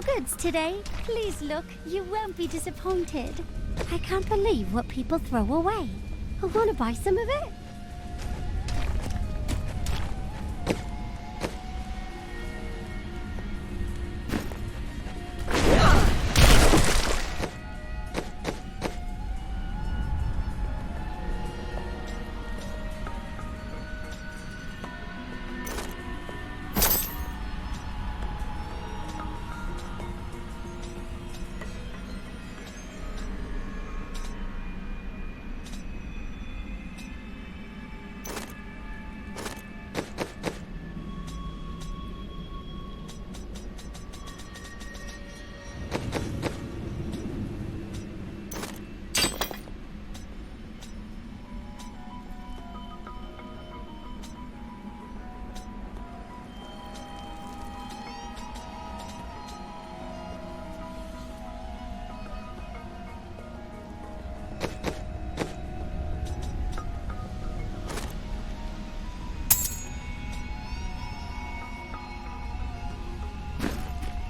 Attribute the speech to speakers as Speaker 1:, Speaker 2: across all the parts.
Speaker 1: goods today. Please look, you won't be disappointed. I can't believe what people throw away. I want to buy some of it.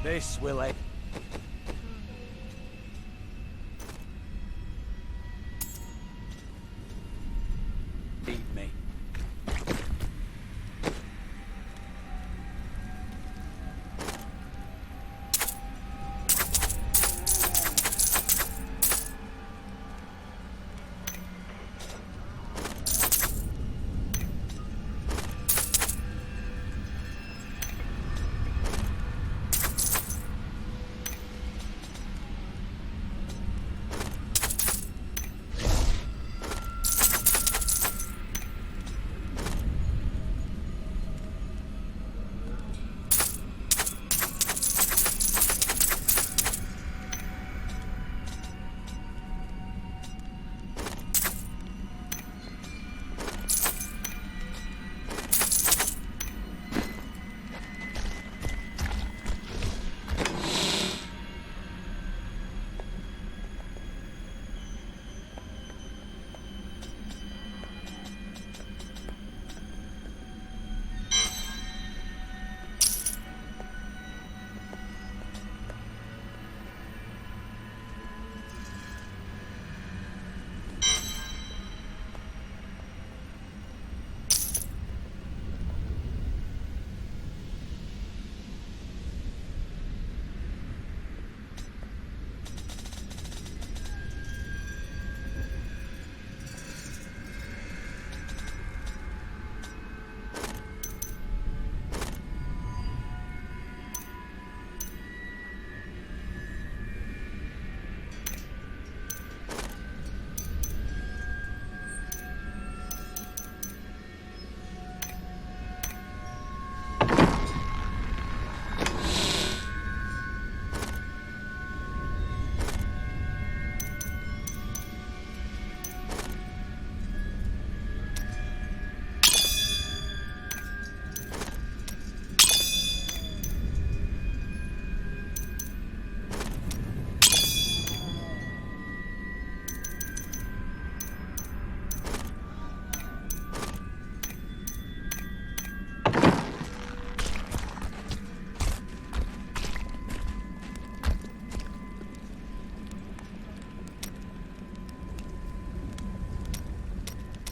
Speaker 2: This will end. Eat me.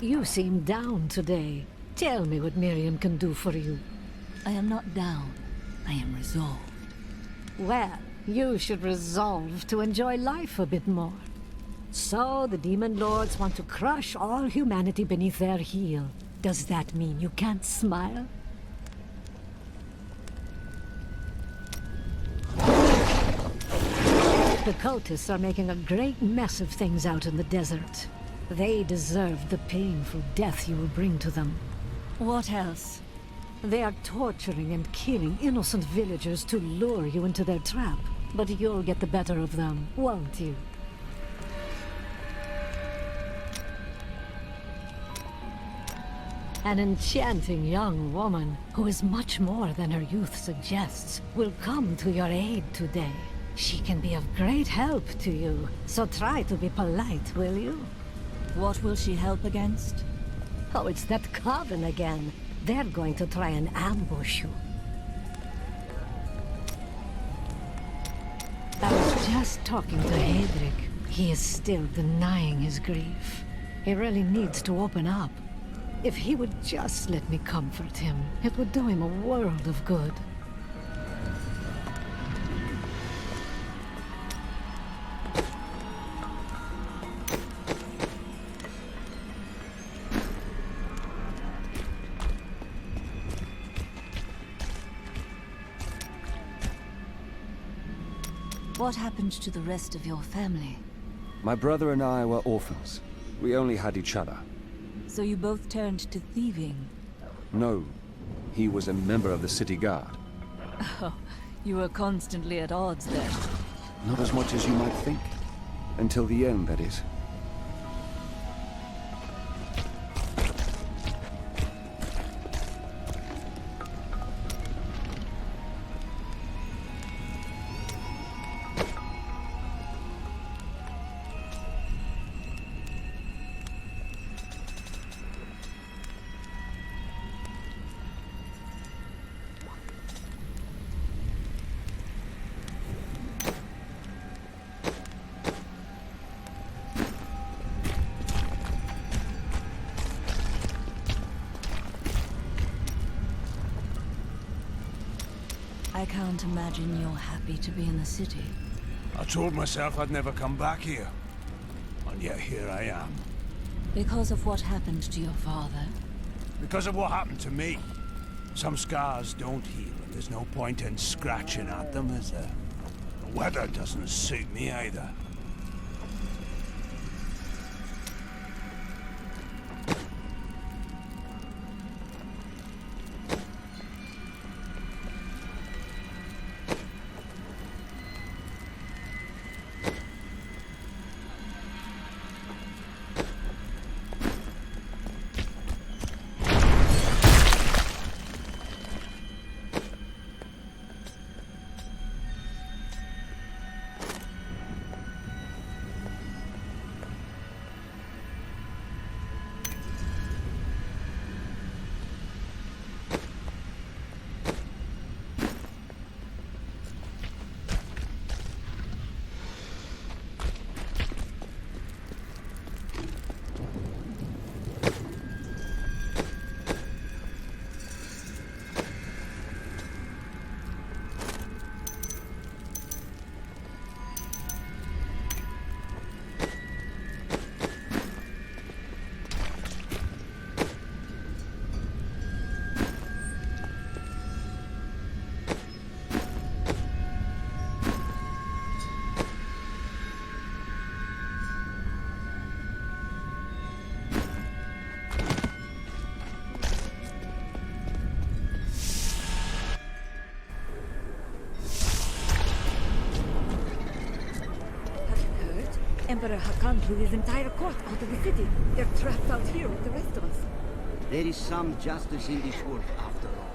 Speaker 3: You seem down today. Tell me what Miriam can do for you.
Speaker 4: I am not down. I am resolved.
Speaker 3: Well, you should resolve to enjoy life a bit more. So, the Demon Lords want to crush all humanity beneath their heel. Does that mean you can't smile? The cultists are making a great mess of things out in the desert. They deserve the painful death you will bring to them.
Speaker 4: What else?
Speaker 3: They are torturing and killing innocent villagers to lure you into their trap. But you'll get the better of them, won't you? An enchanting young woman, who is much more than her youth suggests, will come to your aid today. She can be of great help to you, so try to be polite, will you?
Speaker 4: What will she help against?
Speaker 3: Oh, it's that coven again. They're going to try and ambush you. just talking to Hedrick. He is still denying his grief. He really needs to open up. If he would just let me comfort him, it would do him a world of good.
Speaker 4: What happened to the rest of your family?
Speaker 5: My brother and I were orphans. We only had each other.
Speaker 4: So you both turned to thieving?
Speaker 5: No, he was a member of the city guard.
Speaker 4: Oh, you were constantly at odds then.
Speaker 5: Not as much as you might think. Until the end, that is.
Speaker 4: I can't imagine you're happy to be in the city.
Speaker 2: I told myself I'd never come back here. And yet here I am.
Speaker 4: Because of what happened to your father?
Speaker 2: Because of what happened to me. Some scars don't heal, and there's no point in scratching at them, is there? The weather doesn't suit me either.
Speaker 6: Emperor Hakan threw his entire court out of the city. They're trapped out here with the rest of us.
Speaker 7: There is some justice in this world, after all.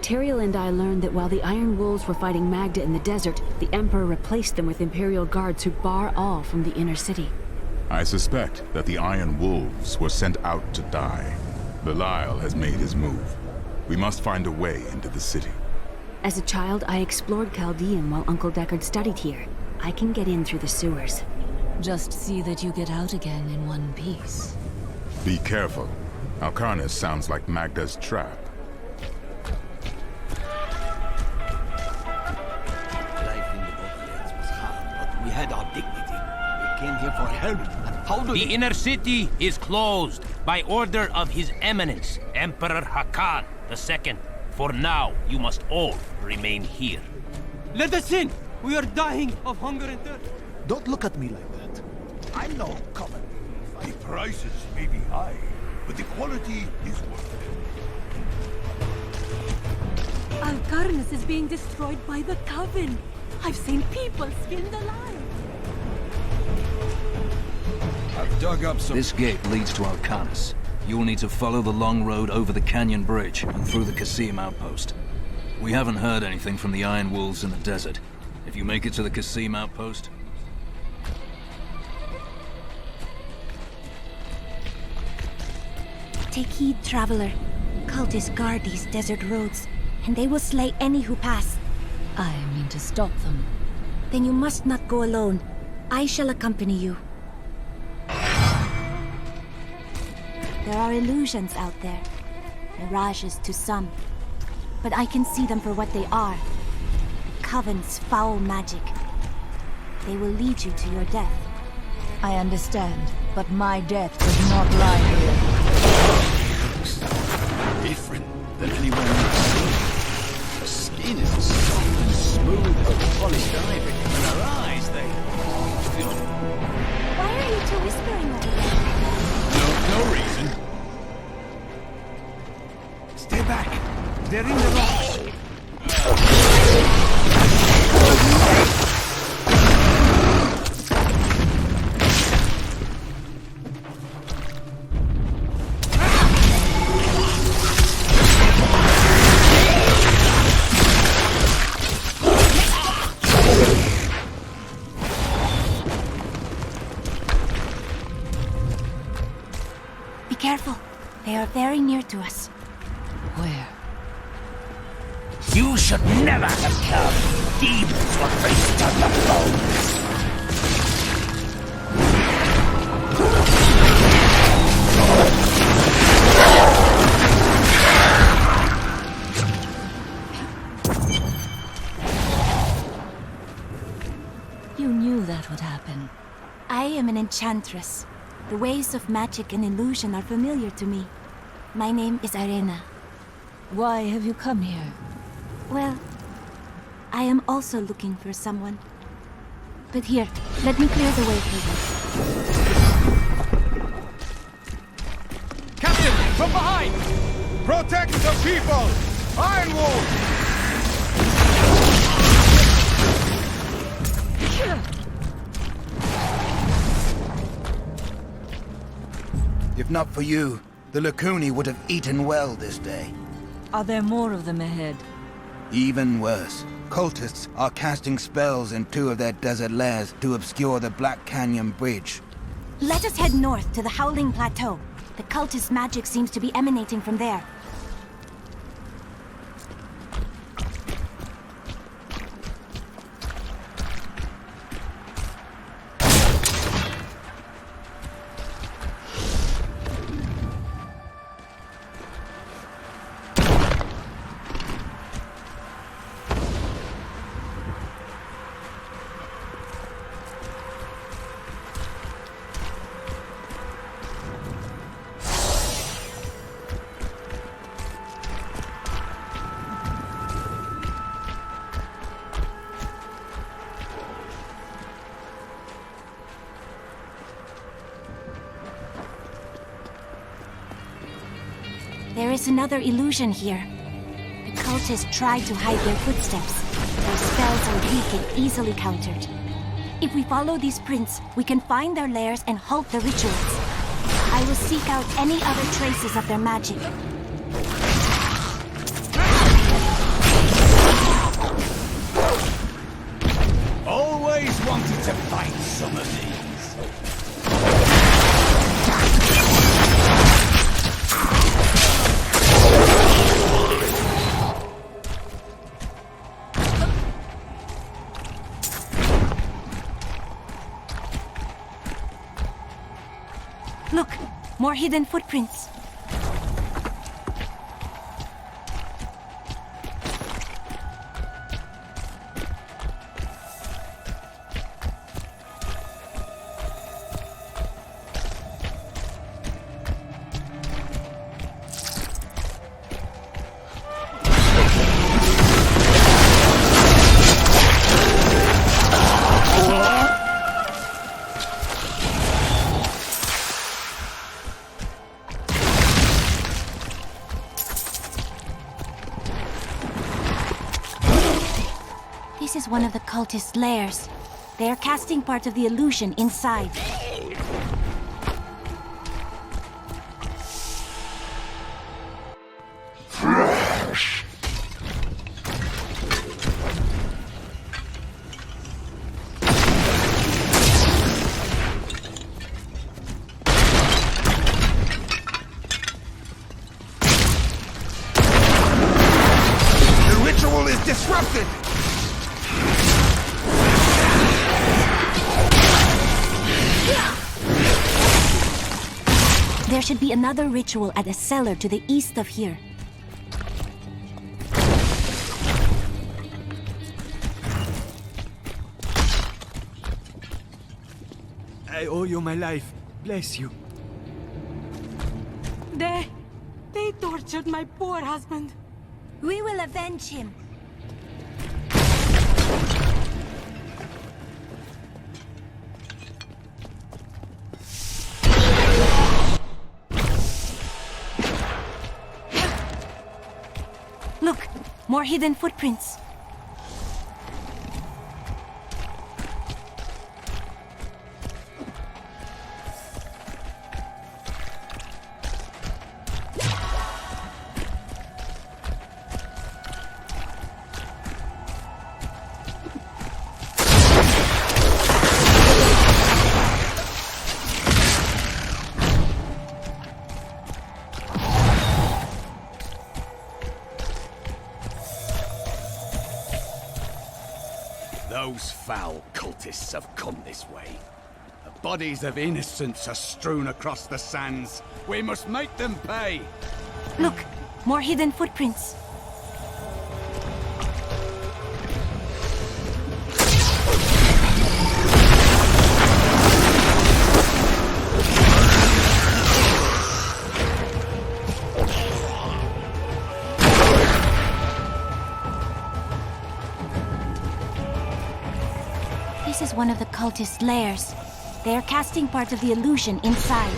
Speaker 8: Tyrael and I learned that while the Iron Wolves were fighting Magda in the desert, the Emperor replaced them with Imperial guards who bar all from the inner city.
Speaker 9: I suspect that the Iron Wolves were sent out to die. Belial has made his move. We must find a way into the city.
Speaker 8: As a child, I explored Chaldean while Uncle Deckard studied here. I can get in through the sewers.
Speaker 4: Just see that you get out again in one piece.
Speaker 9: Be careful. Alcarnus sounds like Magda's trap.
Speaker 7: Life in the Borderlands was hard, but we had our dignity. We came here for help, and how do
Speaker 10: The inner city is closed by order of His Eminence, Emperor Hakan II. For now, you must all remain here.
Speaker 11: Let us in! We are dying of hunger and thirst.
Speaker 12: Don't look at me like that. I'm no common.
Speaker 2: The prices may be high, but the quality is worth it.
Speaker 6: Alcarnus is being destroyed by the Coven. I've seen people skinned alive.
Speaker 2: I've dug up some...
Speaker 13: This gate leads to Alcarnus. You'll need to follow the long road over the canyon bridge and through the Qasim outpost. We haven't heard anything from the Iron Wolves in the desert. If you make it to the Qasim outpost...
Speaker 1: Take heed, traveler. Cultists guard these desert roads.
Speaker 14: and they will slay any who pass.
Speaker 4: I mean to stop them.
Speaker 14: Then you must not go alone. I shall accompany you. There are illusions out there. Mirages to some. But I can see them for what they are. The Coven's foul magic. They will lead you to your death.
Speaker 4: I understand, but my death does not lie here.
Speaker 7: Looks different than anyone I've seen. Her skin is as soft and smooth as polished ivory, and her eyes, they...
Speaker 14: Why are you two whispering over there?
Speaker 7: No reason.
Speaker 2: Stay back. They're in the rocks.
Speaker 14: Be careful. They are very near to us.
Speaker 4: Where?
Speaker 12: You should never have come. Demons will feast on the bones.
Speaker 4: You knew that would happen.
Speaker 14: I am an enchantress. The ways of magic and illusion are familiar to me. My name is Arena.
Speaker 4: Why have you come here?
Speaker 14: Well, I am also looking for someone. But here, let me clear the way for you.
Speaker 15: Captain, from behind! Protect the people! Ironwood!
Speaker 12: If not for you, the Lacuni would have eaten well this day.
Speaker 4: Are there more of them ahead?
Speaker 12: Even worse. Cultists are casting spells in 2 of their desert lairs to obscure the Black Canyon Bridge.
Speaker 14: Let us head north to the Howling Plateau. The cultist magic seems to be emanating from there. There is another illusion here. The cultists try to hide their footsteps. Their spells are weak and easily countered. If we follow these prints, we can find their lairs and halt the rituals. I will seek out any other traces of their magic.
Speaker 2: Always wanted to fight some of these.
Speaker 14: Look, more hidden footprints. This is one of the cultists' lairs. They are casting part of the illusion inside. There should be another ritual at a cellar to the east of here.
Speaker 11: I owe you my life. Bless you.
Speaker 6: They tortured my poor husband.
Speaker 14: We will avenge him. Look, more hidden footprints.
Speaker 7: Those foul cultists have come this way. The bodies of innocents are strewn across the sands. We must make them pay.
Speaker 14: Look, more hidden footprints. This is one of the cultist lairs. They are casting part of the illusion inside.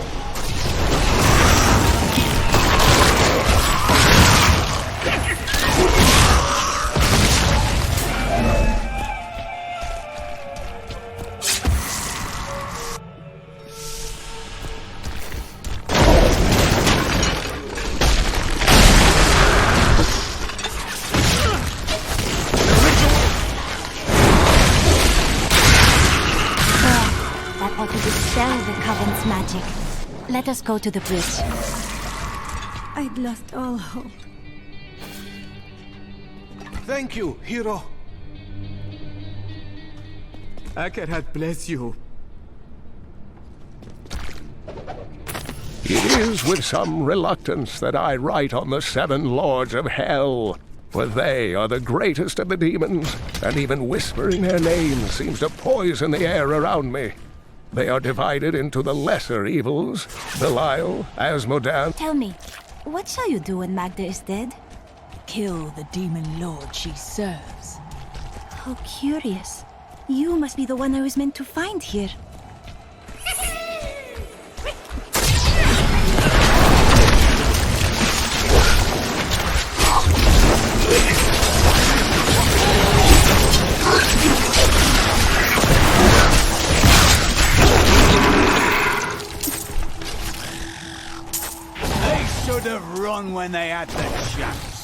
Speaker 14: Magic. Let us go to the bridge.
Speaker 6: I'd lost all hope.
Speaker 15: Thank you, hero.
Speaker 11: Akarat bless you.
Speaker 16: It is with some reluctance that I write on the 7 lords of hell, for they are the greatest of the demons, and even whispering their names seems to poison the air around me. They are divided into the lesser evils, Belial, Asmodan.
Speaker 14: Tell me, what shall you do when Magda is dead?
Speaker 4: Kill the demon lord she serves.
Speaker 14: How curious. You must be the one I was meant to find here.
Speaker 7: Should have run when they had the chance.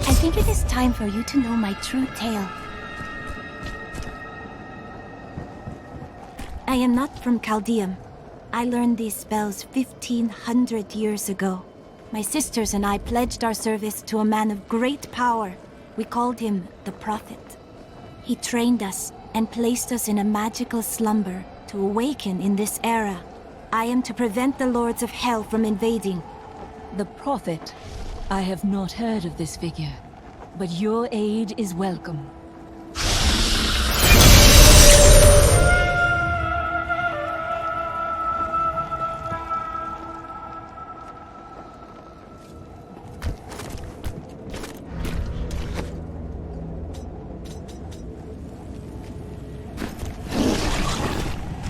Speaker 14: I think it is time for you to know my true tale. I am not from Chaldeum. I learned these spells 1,500 years ago. My sisters and I pledged our service to a man of great power. We called him the Prophet. He trained us and placed us in a magical slumber to awaken in this era. I am to prevent the Lords of Hell from invading.
Speaker 4: The Prophet? I have not heard of this figure, but your aid is welcome.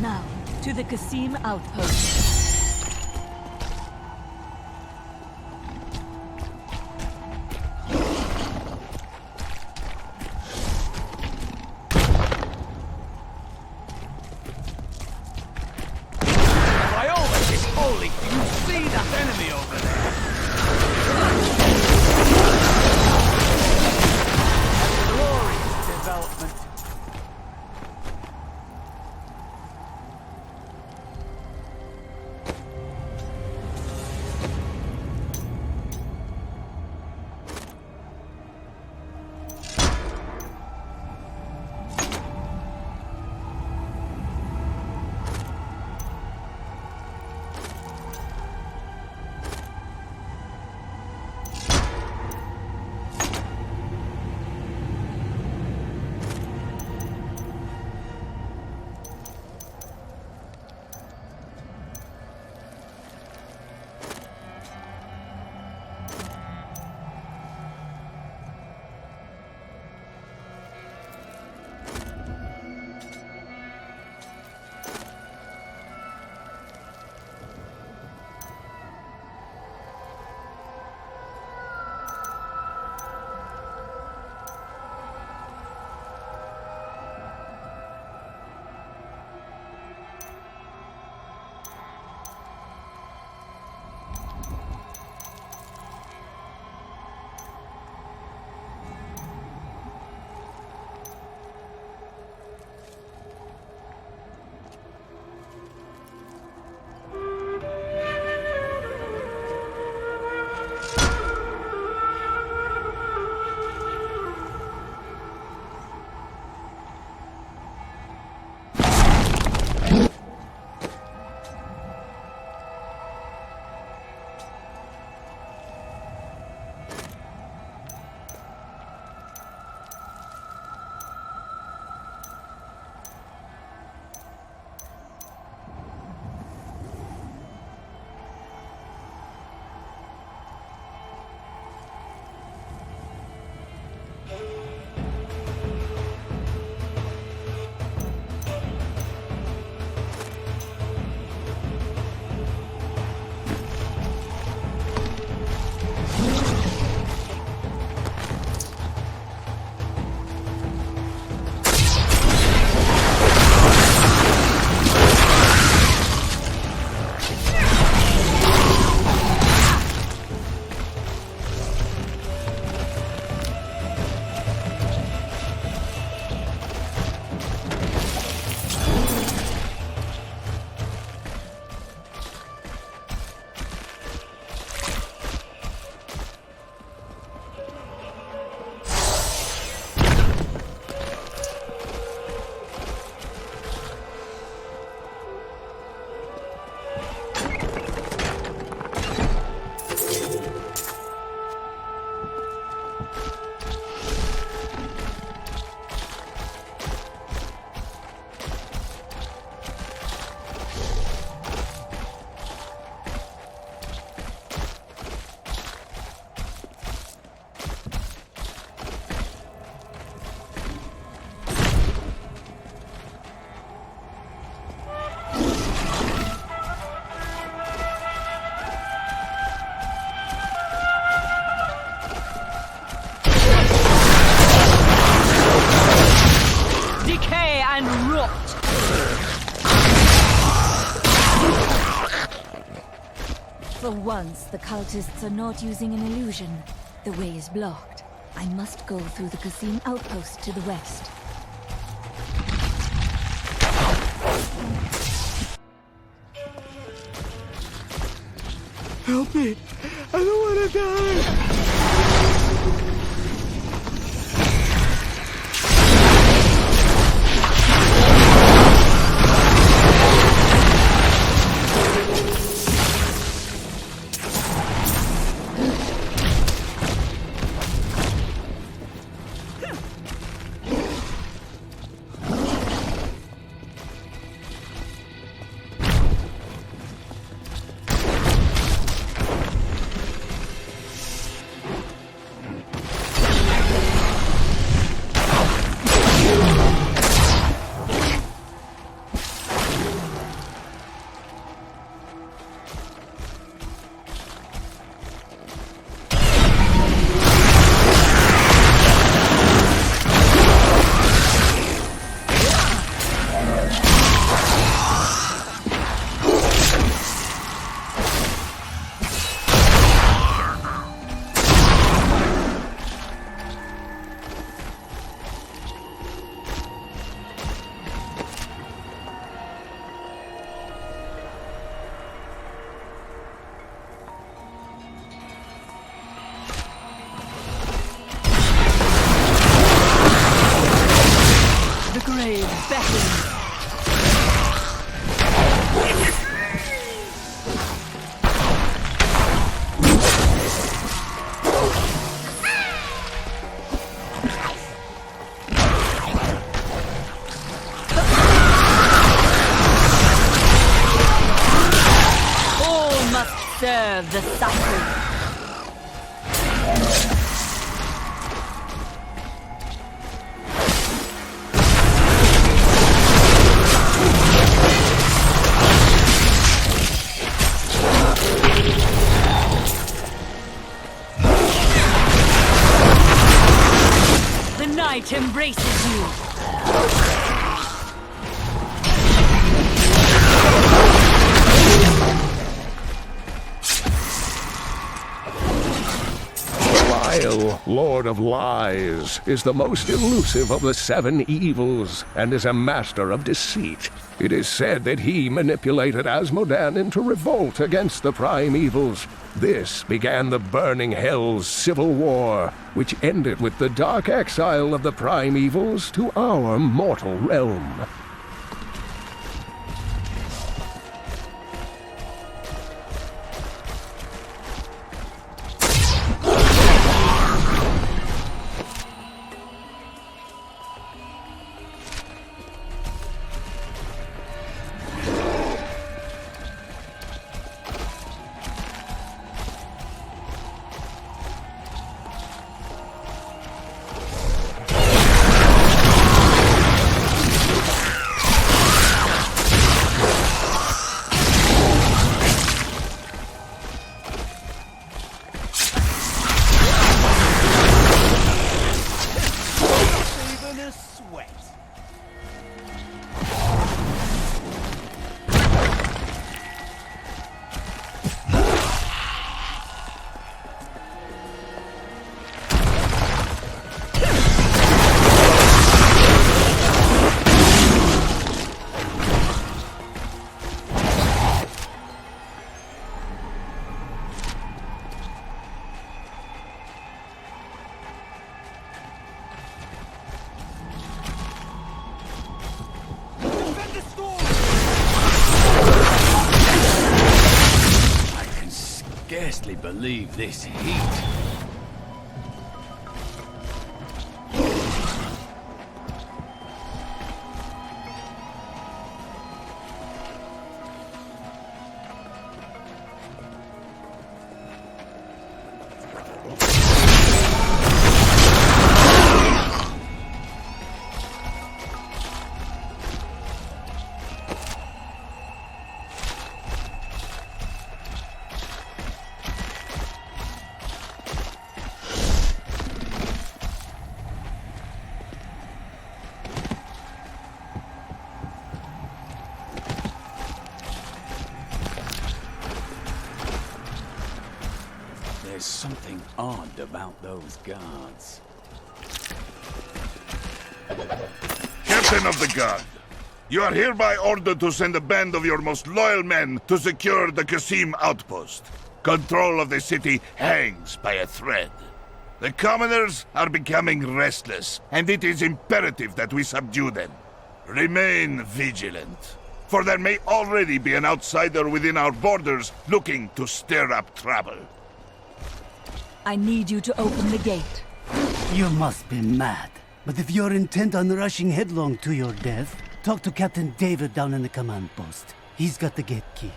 Speaker 6: Now, to the Qasim outpost.
Speaker 2: see that enemy over there? A glorious development.
Speaker 4: For once, the cultists are not using an illusion. The way is blocked. I must go through the Qasim outpost to the west.
Speaker 15: Help me! I don't want to die!
Speaker 4: Serve the cycle. The night embraces you.
Speaker 16: Belial, Lord of Lies, is the most elusive of the seven evils and is a master of deceit. It is said that he manipulated Asmodan into revolt against the prime evils. This began the Burning Hell's civil war, which ended with the dark exile of the prime evils to our mortal realm.
Speaker 7: Scarcely believe this heat. There's something odd about those guards.
Speaker 15: Captain of the Guard, you are hereby ordered to send a band of your most loyal men to secure the Qasim outpost. Control of the city hangs by a thread. The commoners are becoming restless, and it is imperative that we subdue them. Remain vigilant, for there may already be an outsider within our borders looking to stir up trouble.
Speaker 4: I need you to open the gate.
Speaker 17: You must be mad. But if you're intent on rushing headlong to your death, talk to Captain David down in the command post. He's got the gate key.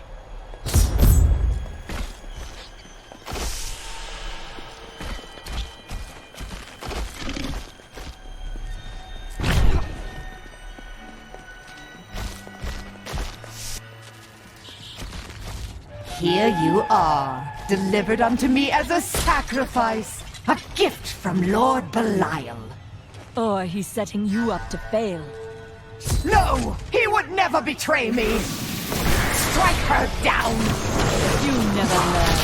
Speaker 18: Here you are, delivered unto me as a sacrifice, a gift from Lord Belial.
Speaker 4: Or he's setting you up to fail.
Speaker 18: No! He would never betray me! Strike her down!
Speaker 4: You never learn.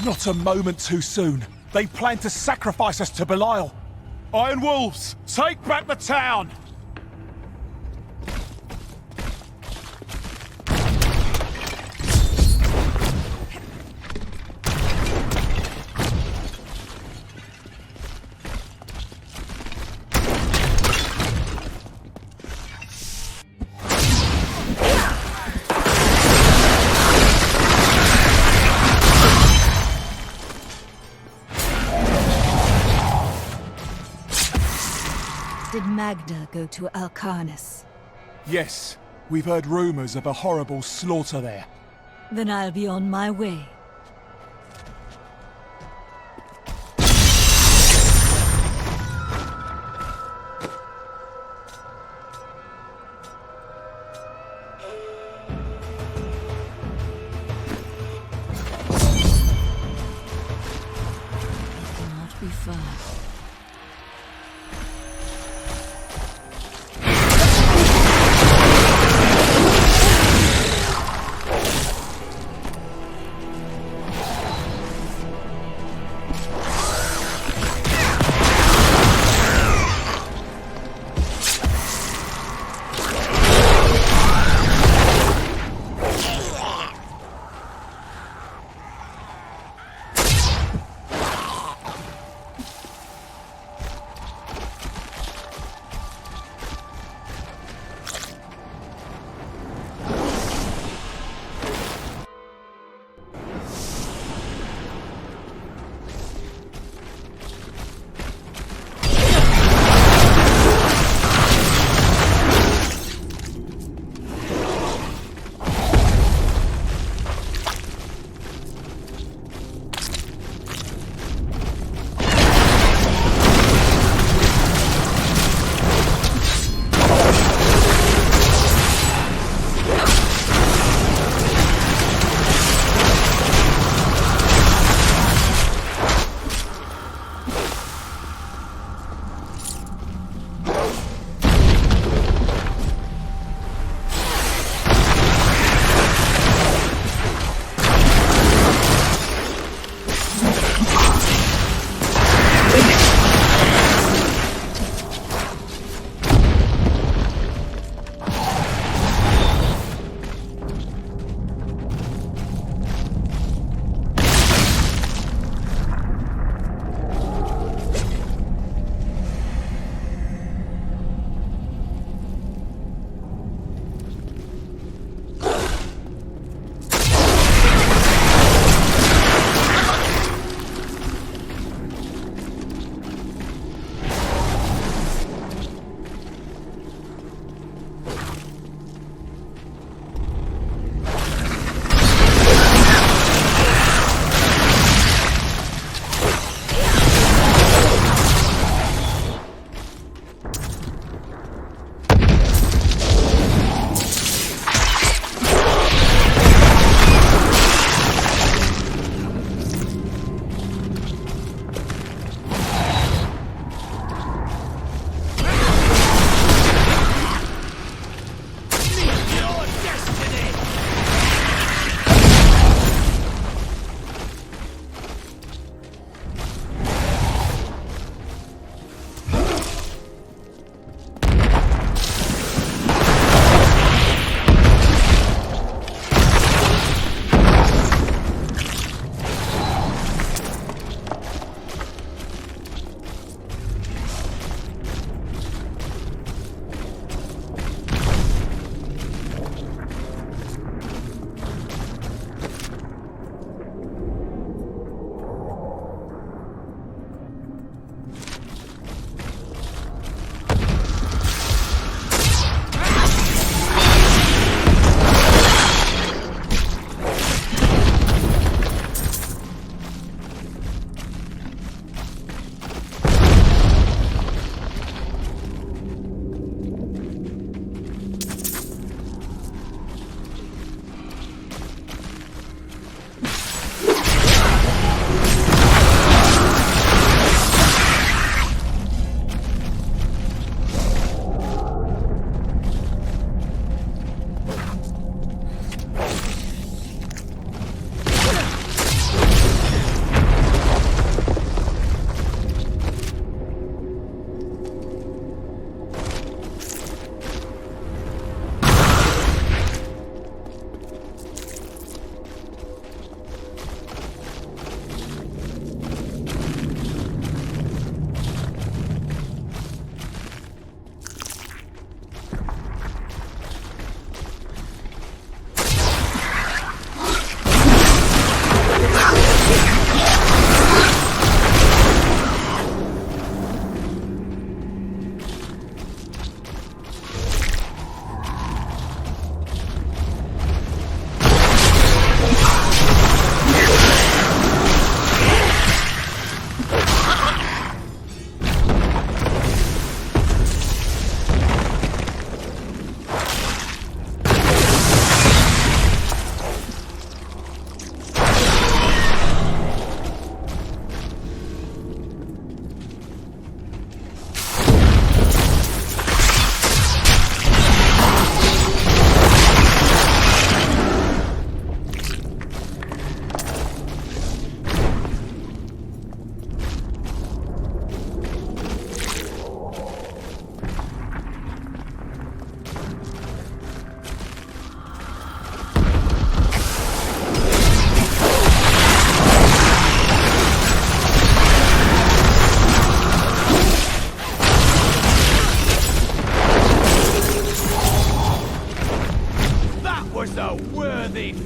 Speaker 19: Not a moment too soon. They plan to sacrifice us to Belial. Iron Wolves, take back the town!
Speaker 4: Did Magda go to Alcarnus?
Speaker 19: Yes, we've heard rumors of a horrible slaughter there.
Speaker 4: Then I'll be on my way. Not be far.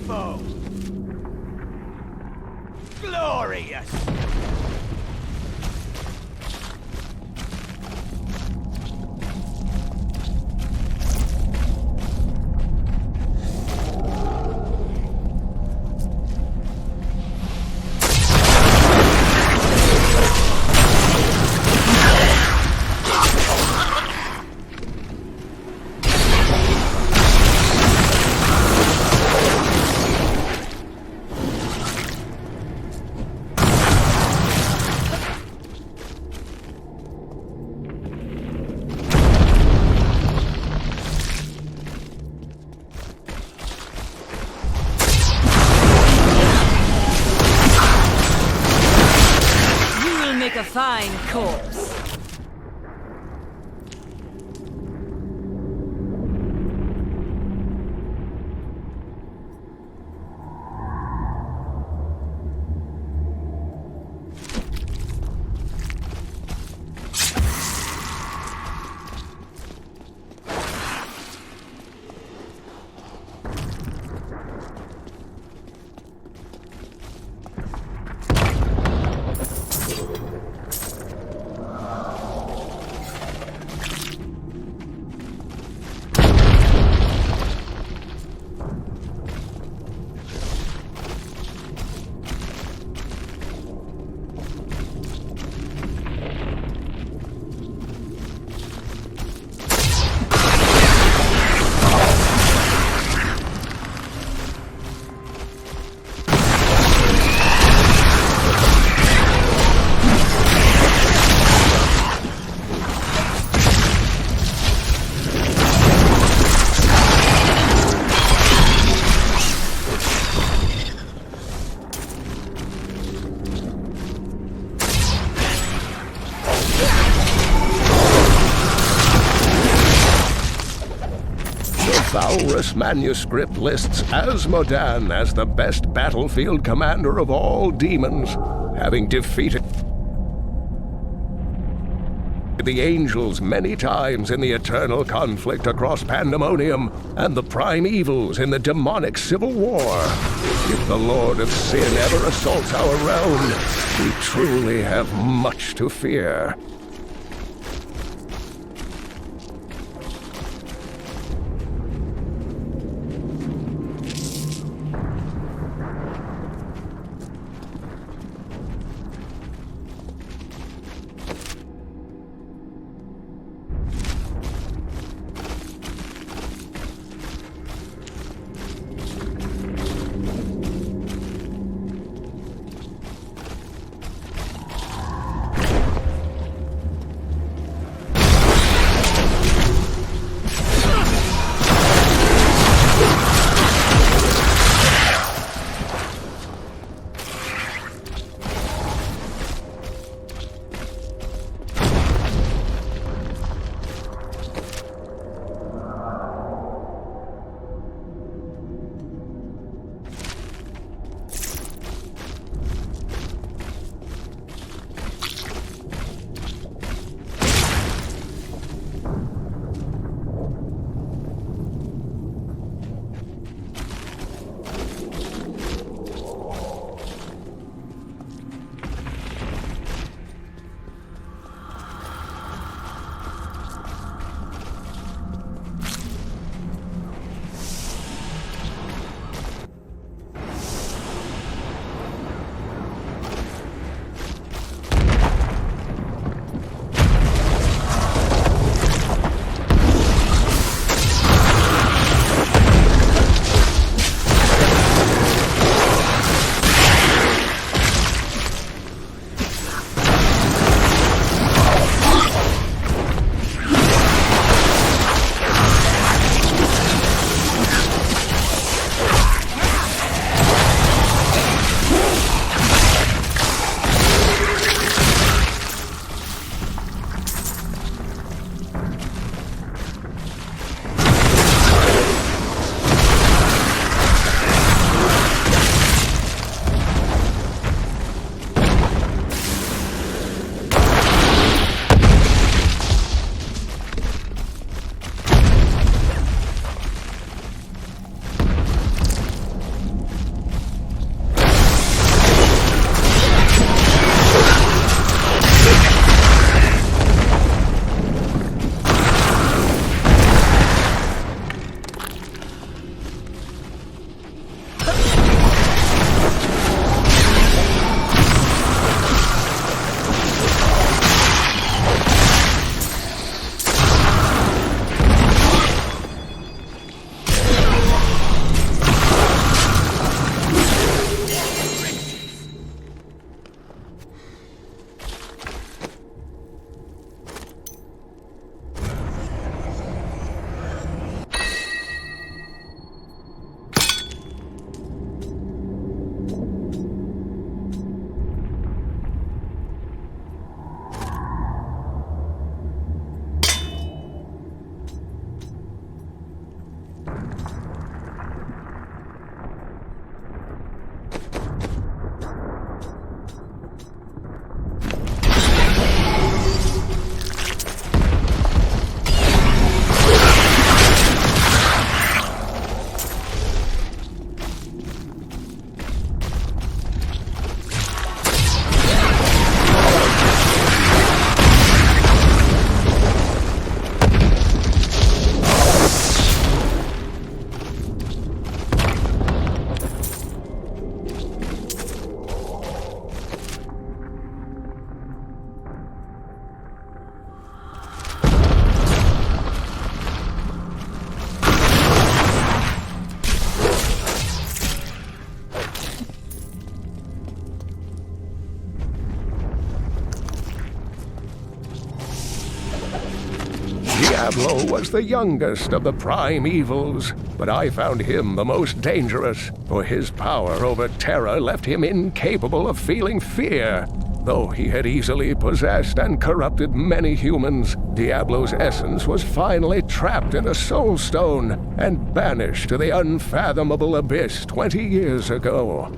Speaker 10: foe! Glorious!
Speaker 6: A fine corpse.
Speaker 16: Valrus manuscript lists Asmodan as the best battlefield commander of all demons, having defeated the angels many times in the eternal conflict across Pandemonium and the prime evils in the demonic civil war. If the Lord of Sin ever assaults our realm, we truly have much to fear. Diablo was the youngest of the prime evils, but I found him the most dangerous, for his power over terror left him incapable of feeling fear. Though he had easily possessed and corrupted many humans, Diablo's essence was finally trapped in a soul stone and banished to the unfathomable abyss 20 years ago.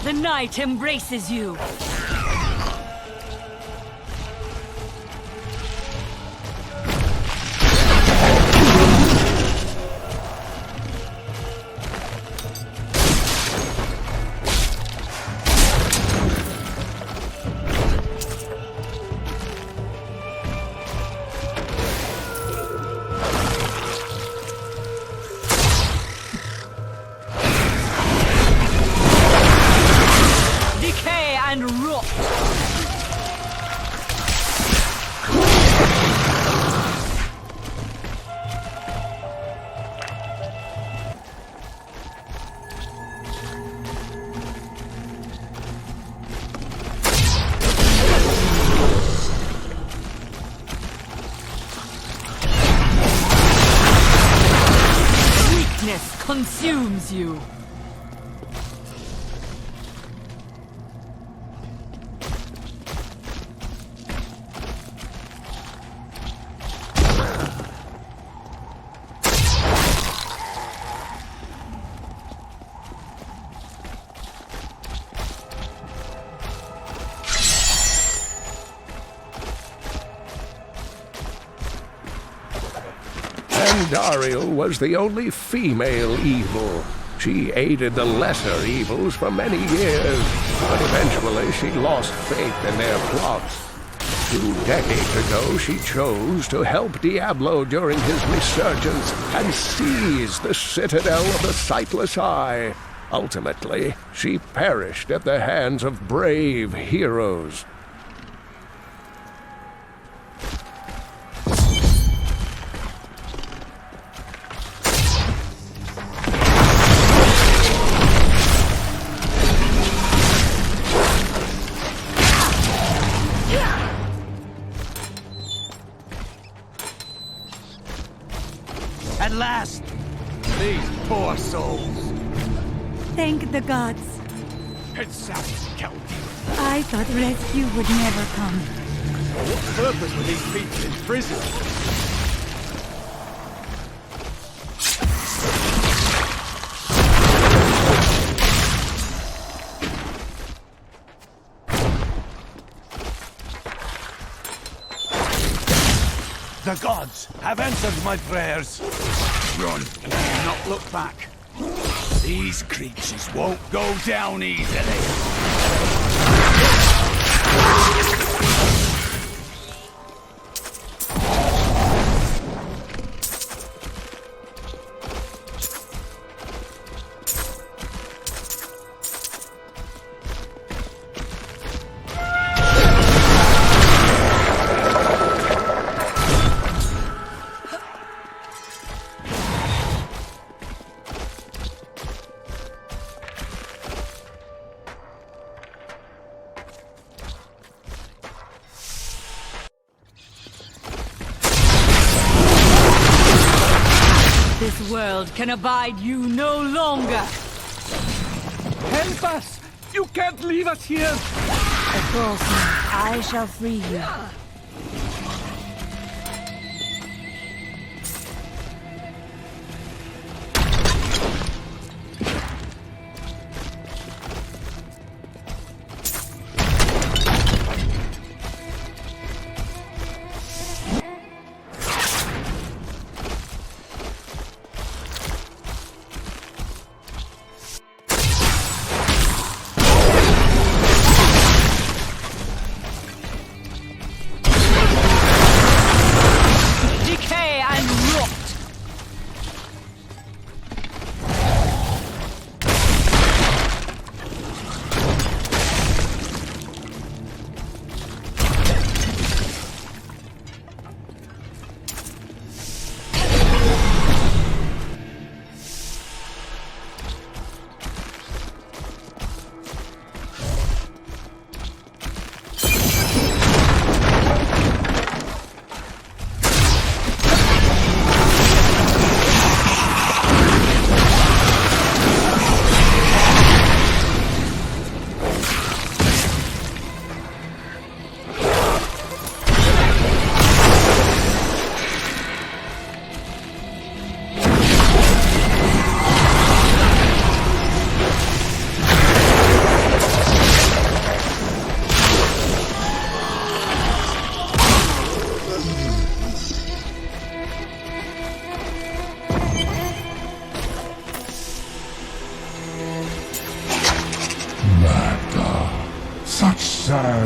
Speaker 6: The night embraces you. Consumes you.
Speaker 16: Dariel was the only female evil. She aided the lesser evils for many years, but eventually she lost faith in their plots. 2 decades ago, she chose to help Diablo during his resurgence and seize the citadel of the Sightless Eye. Ultimately, she perished at the hands of brave heroes.
Speaker 2: At last! These poor souls!
Speaker 6: Thank the gods.
Speaker 2: It sounds county.
Speaker 6: I thought rescue would never come.
Speaker 2: What purpose were these people in prison? The gods have answered my prayers. Run, and do not look back. These creatures won't go down easily.
Speaker 6: world can abide you no longer!
Speaker 19: Help us! You can't leave us here!
Speaker 4: Of course not. I shall free you.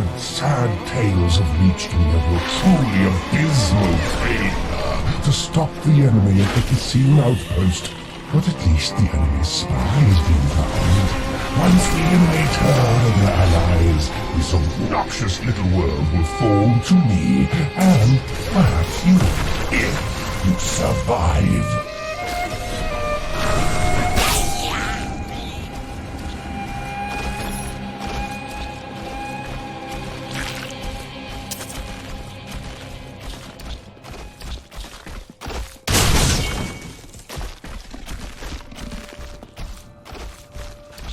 Speaker 20: Sad tales have reached me of your truly abysmal failure to stop the enemy at the casino outpost. But at least the enemy's spy has been found. Once we eliminate her and her allies, this obnoxious little world will fall to me, and perhaps you, if you survive.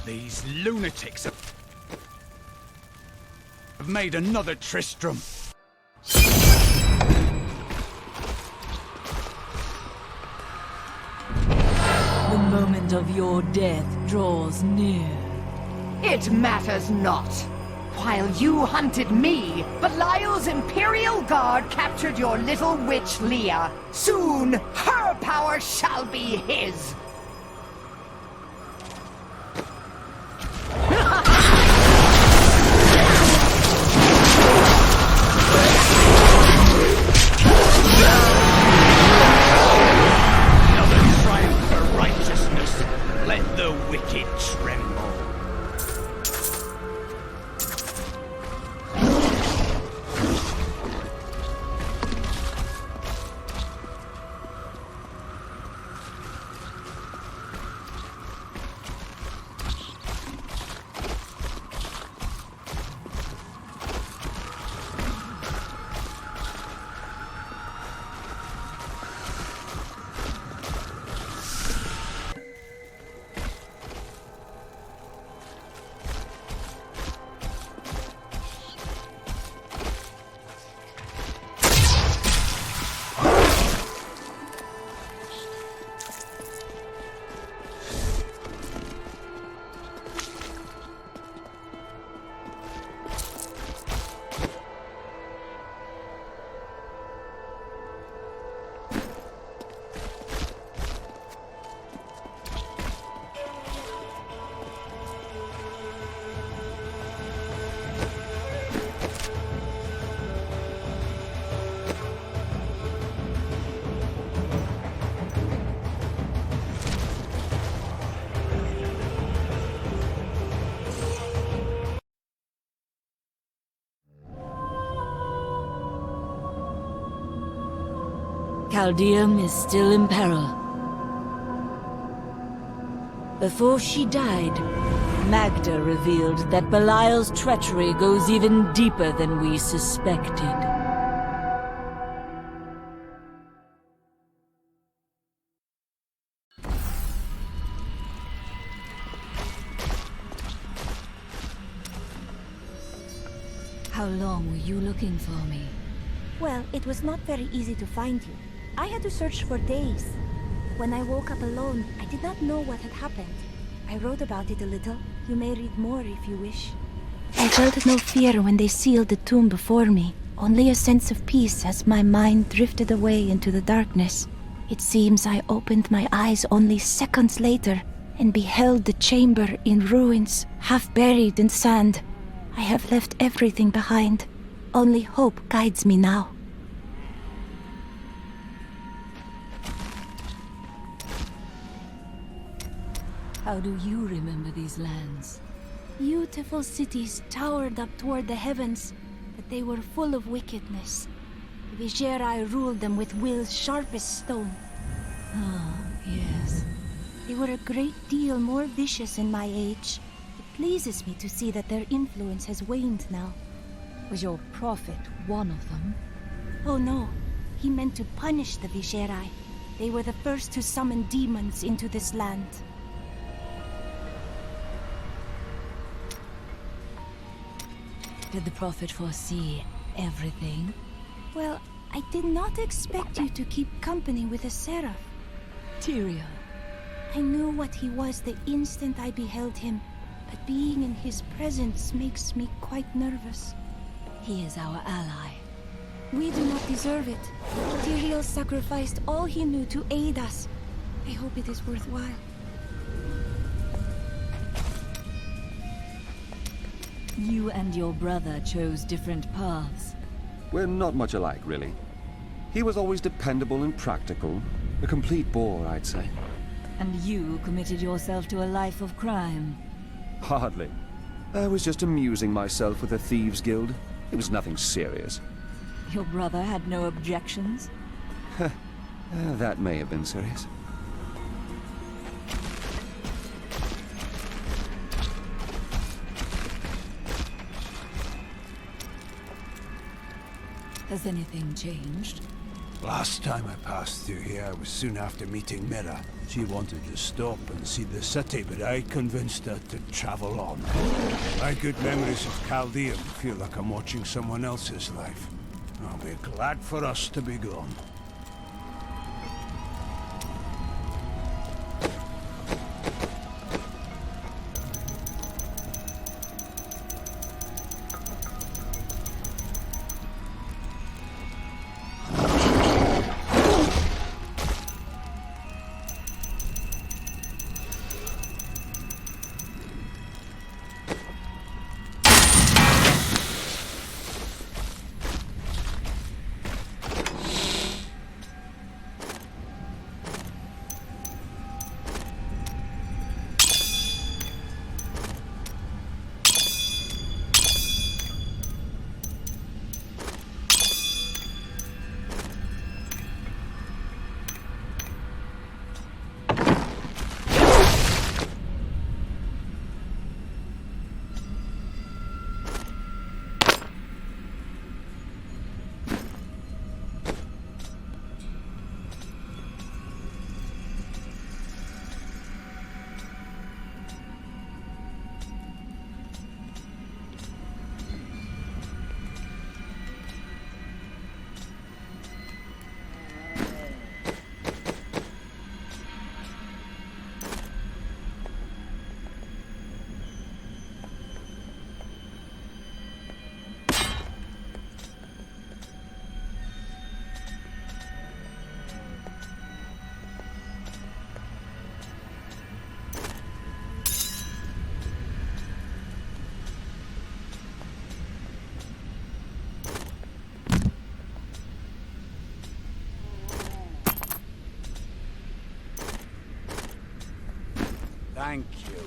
Speaker 19: These lunatics have made another Tristram.
Speaker 6: The moment of your death draws near.
Speaker 18: It matters not. While you hunted me, Belial's Imperial Guard captured your little witch Leah. Soon, her power shall be his.
Speaker 6: Caldeum is still in peril. Before she died, Magda revealed that Belial's treachery goes even deeper than we suspected.
Speaker 4: How long were you looking for me?
Speaker 14: Well, it was not very easy to find you. I had to search for days. When I woke up alone, I did not know what had happened. I wrote about it a little. You may read more if you wish. I felt no fear when they sealed the tomb before me, only a sense of peace as my mind drifted away into the darkness. It seems I opened my eyes only seconds later and beheld the chamber in ruins, half buried in sand. I have left everything behind. Only hope guides me now.
Speaker 4: How do you remember these lands?
Speaker 14: Beautiful cities towered up toward the heavens, but they were full of wickedness. The Vigerai ruled them with will's sharpest stone.
Speaker 4: Ah, yes.
Speaker 14: They were a great deal more vicious in my age. It pleases me to see that their influence has waned now.
Speaker 4: Was your prophet one of them?
Speaker 14: Oh no, he meant to punish the Vigerai. They were the first to summon demons into this land.
Speaker 4: Did the prophet foresee everything?
Speaker 14: Well, I did not expect you to keep company with a seraph.
Speaker 4: Tyrael.
Speaker 14: I knew what he was the instant I beheld him, but being in his presence makes me quite nervous.
Speaker 4: He is our ally.
Speaker 14: We do not deserve it. Tyrael sacrificed all he knew to aid us. I hope it is worthwhile.
Speaker 4: You and your brother chose different paths.
Speaker 5: We're not much alike, really. He was always dependable and practical. A complete bore, I'd say.
Speaker 4: And you committed yourself to a life of crime.
Speaker 5: Hardly. I was just amusing myself with the Thieves' Guild. It was nothing serious.
Speaker 4: Your brother had no objections?
Speaker 5: That may have been serious.
Speaker 4: Has anything changed?
Speaker 2: Last time I passed through here was soon after meeting Mira. She wanted to stop and see the city, but I convinced her to travel on. My good memories of Chaldean feel like I'm watching someone else's life. I'll be glad for us to be gone.
Speaker 12: Thank you.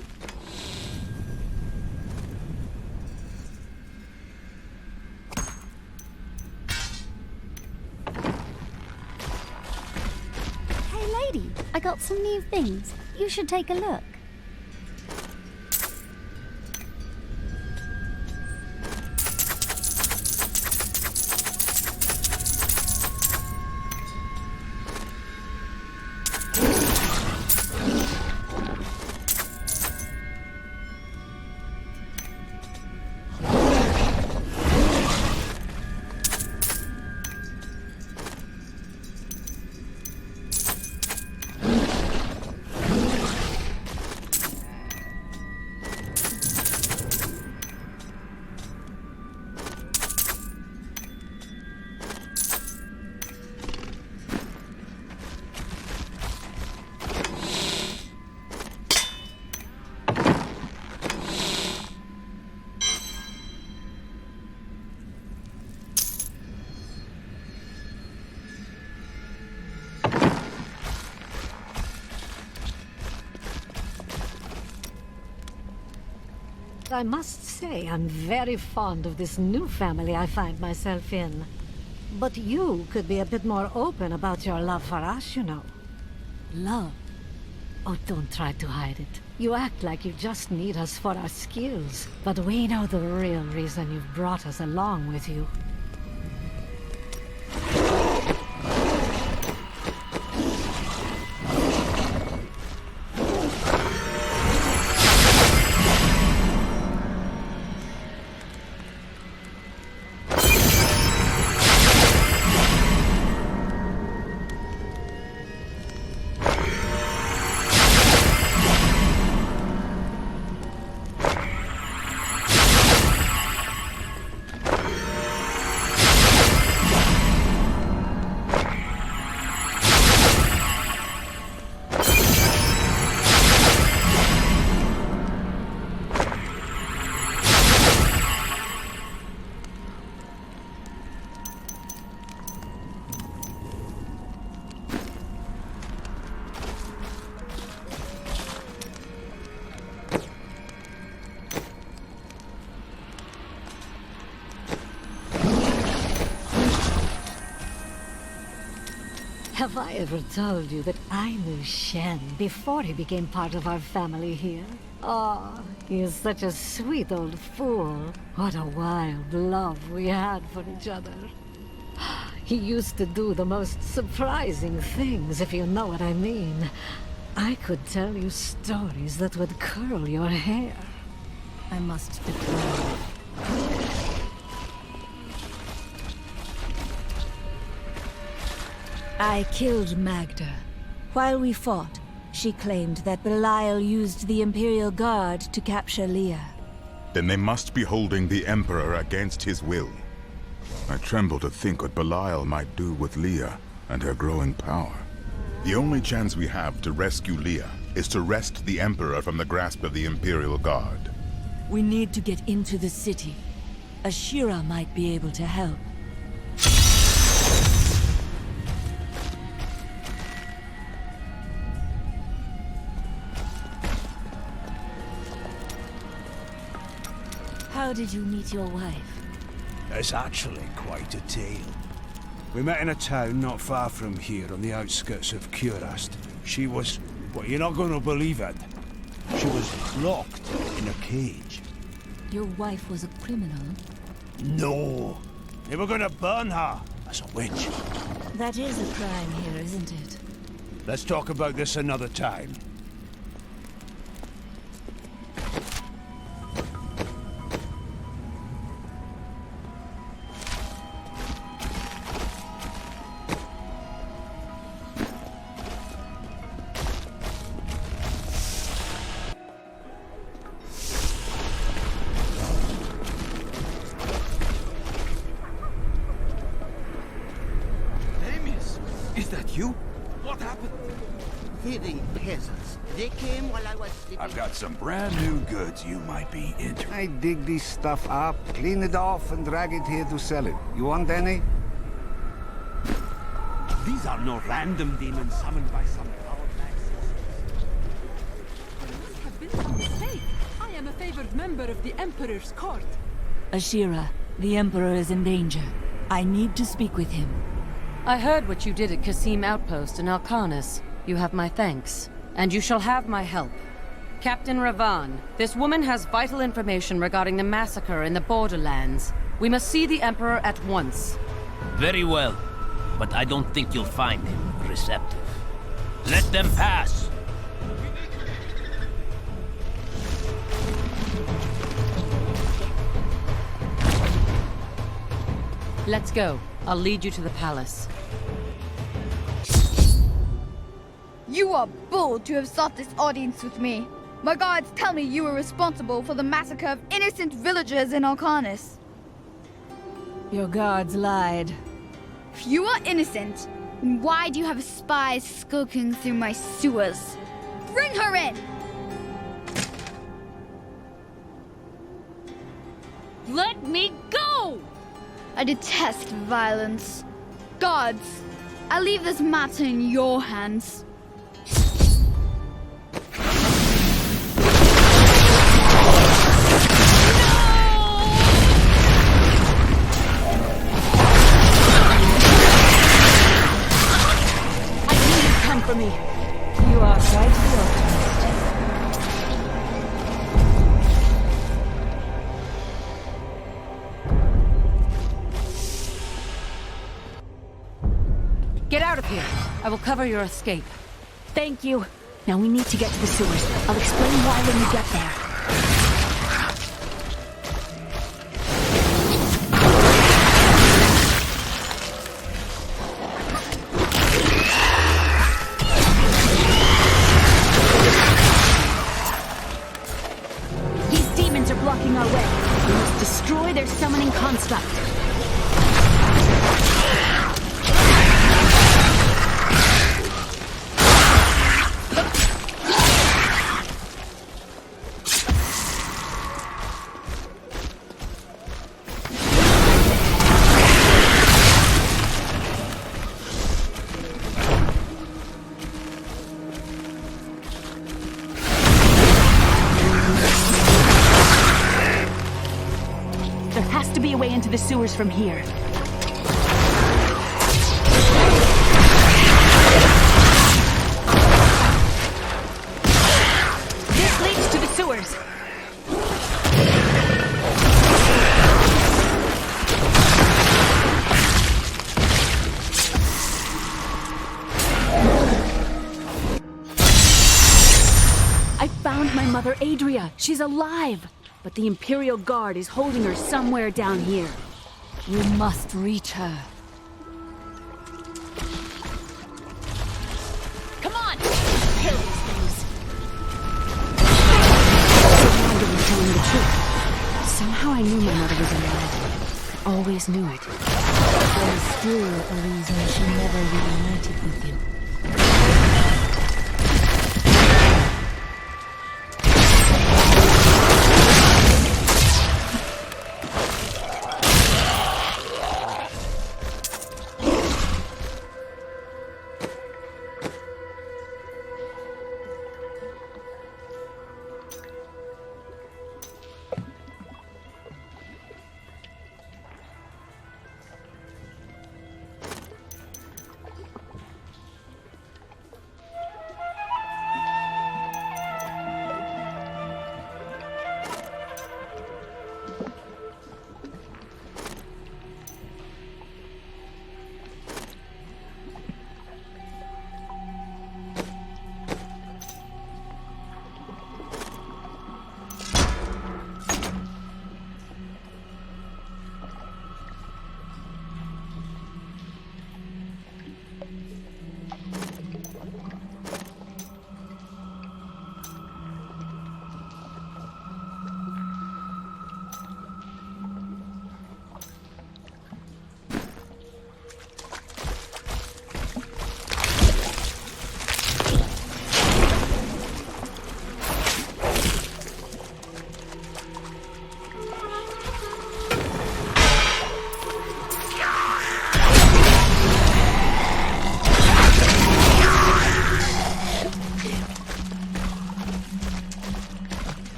Speaker 1: Hey lady, I got some new things. You should take a look.
Speaker 3: I must say I'm very fond of this new family I find myself in. But you could be a bit more open about your love for us, you know. Love? Oh, don't try to hide it. You act like you just need us for our skills. But we know the real reason you've brought us along with you. Have I ever told you that I knew Shen before he became part of our family here? Oh, he is such a sweet old fool. What a wild love we had for each other. He used to do the most surprising things, if you know what I mean. I could tell you stories that would curl your hair. I must declare.
Speaker 6: I killed Magda. While we fought, she claimed that Belial used the Imperial Guard to capture Leah.
Speaker 9: Then they must be holding the Emperor against his will. I tremble to think what Belial might do with Leah and her growing power. The only chance we have to rescue Leah is to wrest the Emperor from the grasp of the Imperial Guard.
Speaker 6: We need to get into the city. Ashira might be able to help. How did you meet your wife?
Speaker 2: It's actually quite a tale. We met in a town not far from here on the outskirts of Kurast. She was... well, you're not going to believe it. She was locked in a cage.
Speaker 6: Your wife was a criminal?
Speaker 2: No. They were going to burn her as a witch.
Speaker 6: That is a crime here, isn't it?
Speaker 2: Let's talk about this another time.
Speaker 11: Is that you? What happened?
Speaker 17: Thieving peasants. They came while I was sleeping.
Speaker 21: I've got some brand new goods you might be interested in.
Speaker 22: I dig this stuff up, clean it off, and drag it here to sell it. You want any?
Speaker 11: These are no random demons summoned by some power
Speaker 23: There must have been some mistake. I am a favored member of the Emperor's court.
Speaker 6: Ashira, the Emperor is in danger. I need to speak with him.
Speaker 8: I heard what you did at Kasim Outpost in Alcanis. You have my thanks. And you shall have my help. Captain Ravan, this woman has vital information regarding the massacre in the Borderlands. We must see the Emperor at once.
Speaker 10: Very well, but I don't think you'll find him receptive. Let them pass!
Speaker 8: Let's go. I'll lead you to the palace.
Speaker 24: You are bold to have sought this audience with me. My guards tell me you were responsible for the massacre of innocent villagers in Alcanis.
Speaker 6: Your guards lied.
Speaker 24: If you are innocent, then why do you have spies skulking through my sewers? Bring her in!
Speaker 1: Let me go!
Speaker 24: I detest violence. Guards, I leave this matter in your hands.
Speaker 6: me. You are quite the optimist.
Speaker 8: Get out of here. I will cover your escape.
Speaker 14: Thank you. Now we need to get to the sewers. I'll explain why when we get there. These demons are blocking our way. We must destroy their summoning construct. Into the sewers from here. This leads to the sewers. I found my mother Adria. She's alive. But the Imperial Guard is holding her somewhere down here.
Speaker 8: You must reach her.
Speaker 14: Come on! Kill these things.
Speaker 8: Commander was telling the truth. Somehow I knew my mother was alive. I always knew it.
Speaker 6: There's still a reason she never reunited with him.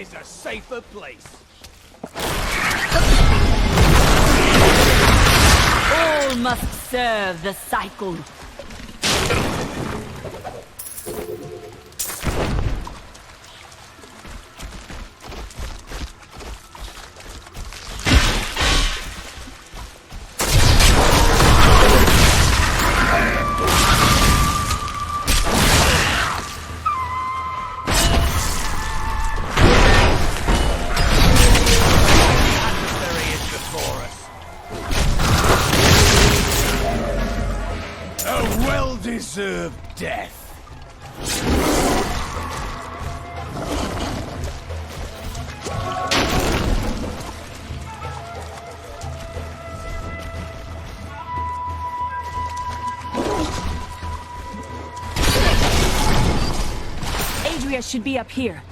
Speaker 10: is a safer place.
Speaker 6: All must serve the cycle.
Speaker 10: Deserved death.
Speaker 14: Adria should be up here.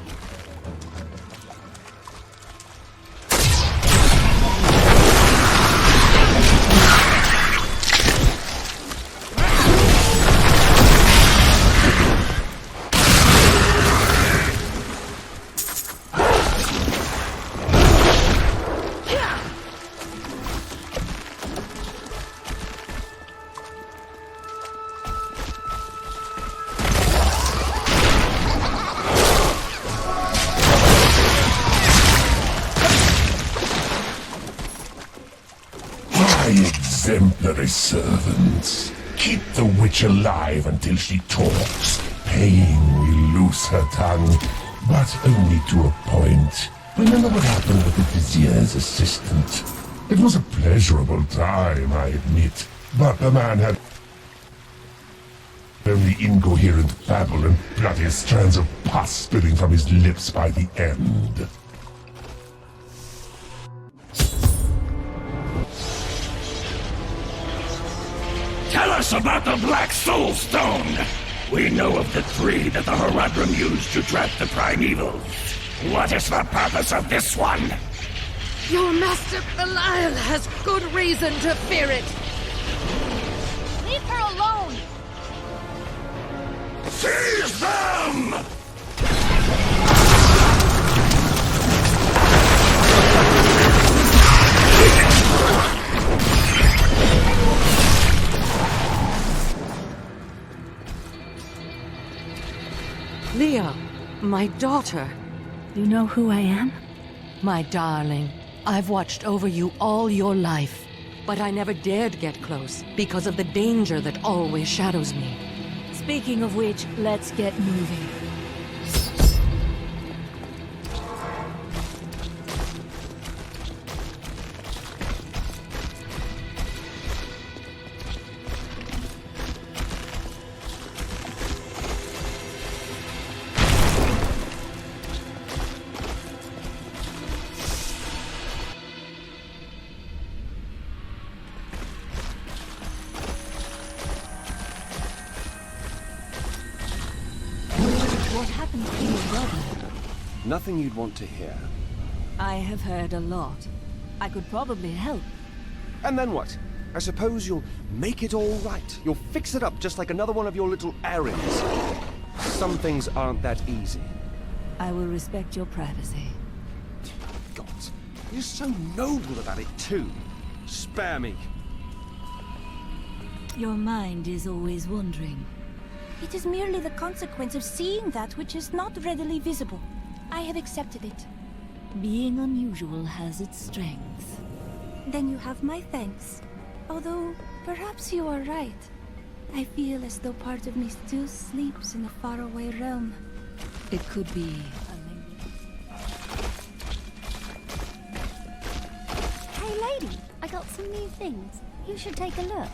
Speaker 20: My exemplary servants. Keep the witch alive until she talks. Pain will loose her tongue, but only to a point. Remember what happened with the vizier's assistant? It was a pleasurable time, I admit, but the man had only incoherent babble and bloody strands of pus spilling from his lips by the end.
Speaker 21: Tell us about the Black Soul Stone! We know of the 3 that the Horadrim used to trap the Primevals. What is the purpose of this one?
Speaker 8: Your master Belial has good reason to fear it.
Speaker 24: Leave her alone!
Speaker 21: Seize them!
Speaker 8: Leah, my daughter.
Speaker 14: You know who I am?
Speaker 8: My darling, I've watched over you all your life, but I never dared get close because of the danger that always shadows me.
Speaker 3: Speaking of which, let's get moving.
Speaker 6: What happened to your brother?
Speaker 5: Nothing you'd want to hear.
Speaker 6: I have heard a lot. I could probably help.
Speaker 5: And then what? I suppose you'll make it all right. You'll fix it up just like another one of your little errands. Some things aren't that easy.
Speaker 6: I will respect your privacy.
Speaker 5: God, you're so noble about it too. Spare me.
Speaker 6: Your mind is always wandering.
Speaker 14: It is merely the consequence of seeing that which is not readily visible. I have accepted it.
Speaker 6: Being unusual has its strengths.
Speaker 14: Then you have my thanks. Although, perhaps you are right. I feel as though part of me still sleeps in a faraway realm.
Speaker 6: It could be
Speaker 1: Hey lady, I got some new things. You should take a look.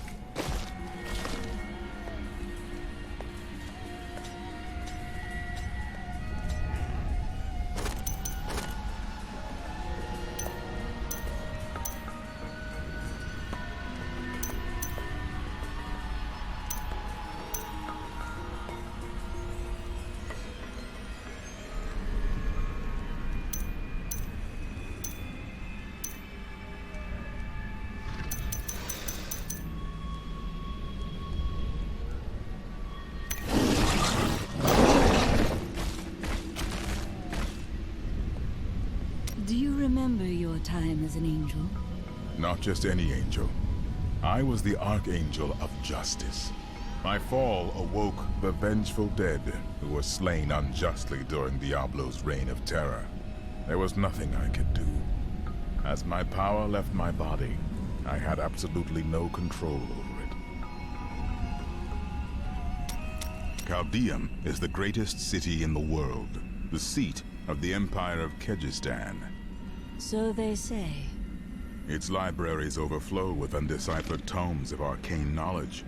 Speaker 6: Do you remember your time as an angel?
Speaker 9: Not just any angel. I was the Archangel of Justice. My fall awoke the vengeful dead who were slain unjustly during Diablo's reign of terror. There was nothing I could do. As my power left my body, I had absolutely no control over it. Caldeum is the greatest city in the world, the seat of the Empire of Kyrgyzstan.
Speaker 6: So they say.
Speaker 9: Its libraries overflow with undeciphered tomes of arcane knowledge.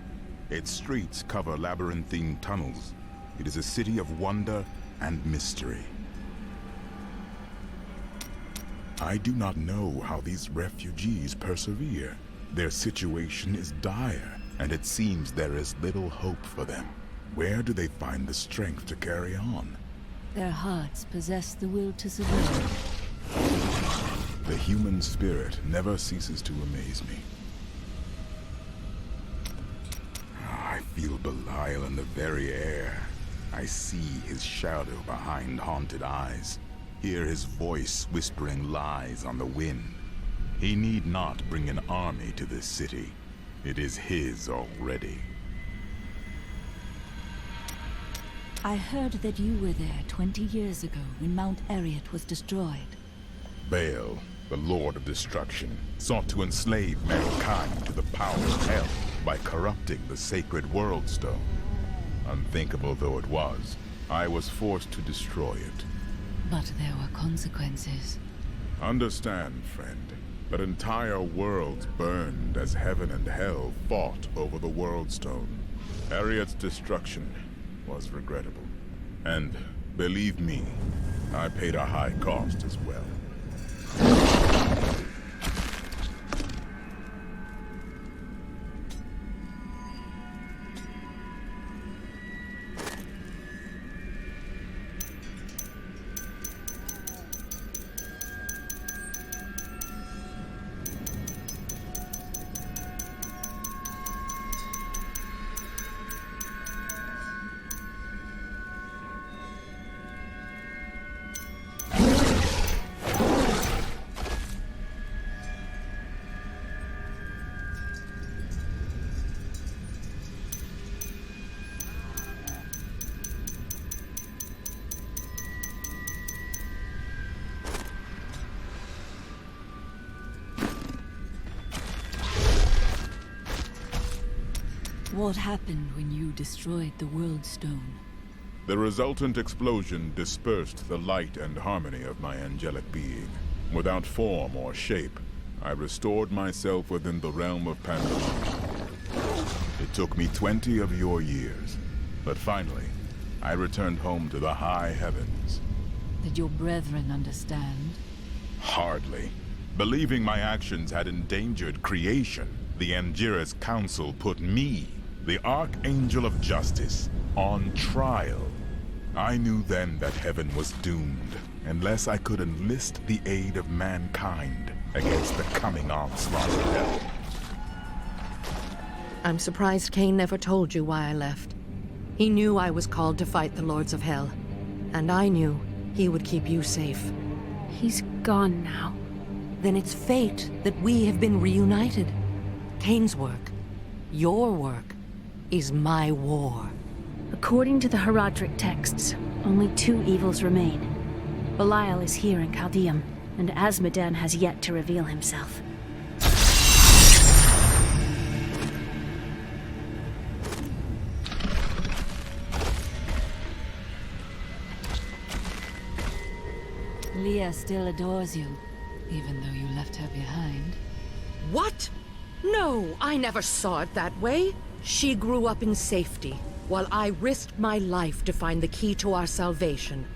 Speaker 9: Its streets cover labyrinthine tunnels. It is a city of wonder and mystery. I do not know how these refugees persevere. Their situation is dire, and it seems there is little hope for them. Where do they find the strength to carry on?
Speaker 6: Their hearts possess the will to survive.
Speaker 9: The human spirit never ceases to amaze me. I feel Belial in the very air. I see his shadow behind haunted eyes. Hear his voice whispering lies on the wind. He need not bring an army to this city. It is his already.
Speaker 6: I heard that you were there 20 years ago when Mount Ariat was destroyed.
Speaker 9: Baal, the Lord of Destruction, sought to enslave mankind to the power of hell by corrupting the sacred World Stone. Unthinkable though it was, I was forced to destroy it.
Speaker 6: But there were consequences.
Speaker 9: Understand, friend, that entire worlds burned as heaven and hell fought over the World Stone. Harriet's destruction was regrettable. And, believe me, I paid a high cost as well.
Speaker 6: What happened when you destroyed the World Stone?
Speaker 9: The resultant explosion dispersed the light and harmony of my angelic being. Without form or shape, I restored myself within the realm of Pandora. It took me 20 of your years, but finally, I returned home to the high heavens.
Speaker 6: Did your brethren understand?
Speaker 9: Hardly. Believing my actions had endangered creation, the Angiras Council put me, the Archangel of Justice, on trial. I knew then that heaven was doomed, unless I could enlist the aid of mankind against the coming onslaught of hell.
Speaker 8: I'm surprised Cain never told you why I left. He knew I was called to fight the Lords of Hell, and I knew he would keep you safe.
Speaker 1: He's gone now.
Speaker 8: Then it's fate that we have been reunited. Cain's work, your work, is my war.
Speaker 1: According to the Herodric texts, only 2 evils remain. Belial is here in Chaldeum, and Azmodan has yet to reveal himself.
Speaker 6: Leah still adores you, even though you left her behind.
Speaker 8: What? No, I never saw it that way. She grew up in safety, while I risked my life to find the key to our salvation.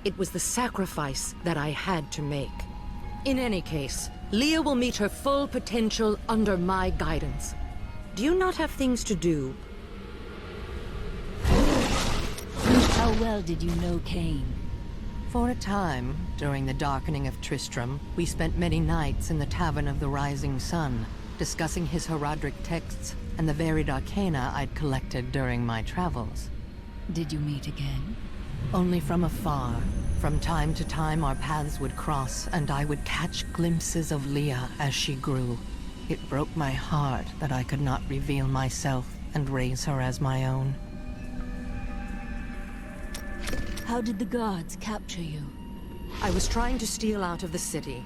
Speaker 8: It was the sacrifice that I had to make. In any case, Leah will meet her full potential under my guidance. Do you not have things to do?
Speaker 6: How well did you know Cain?
Speaker 8: For a time, during the darkening of Tristram, we spent many nights in the Tavern of the Rising Sun, discussing his Herodric texts and the varied arcana I'd collected during my travels.
Speaker 6: Did you meet again?
Speaker 8: Only from afar. From time to time our paths would cross, and I would catch glimpses of Leah as she grew. It broke my heart that I could not reveal myself and raise her as my own.
Speaker 6: How did the guards capture you?
Speaker 8: I was trying to steal out of the city.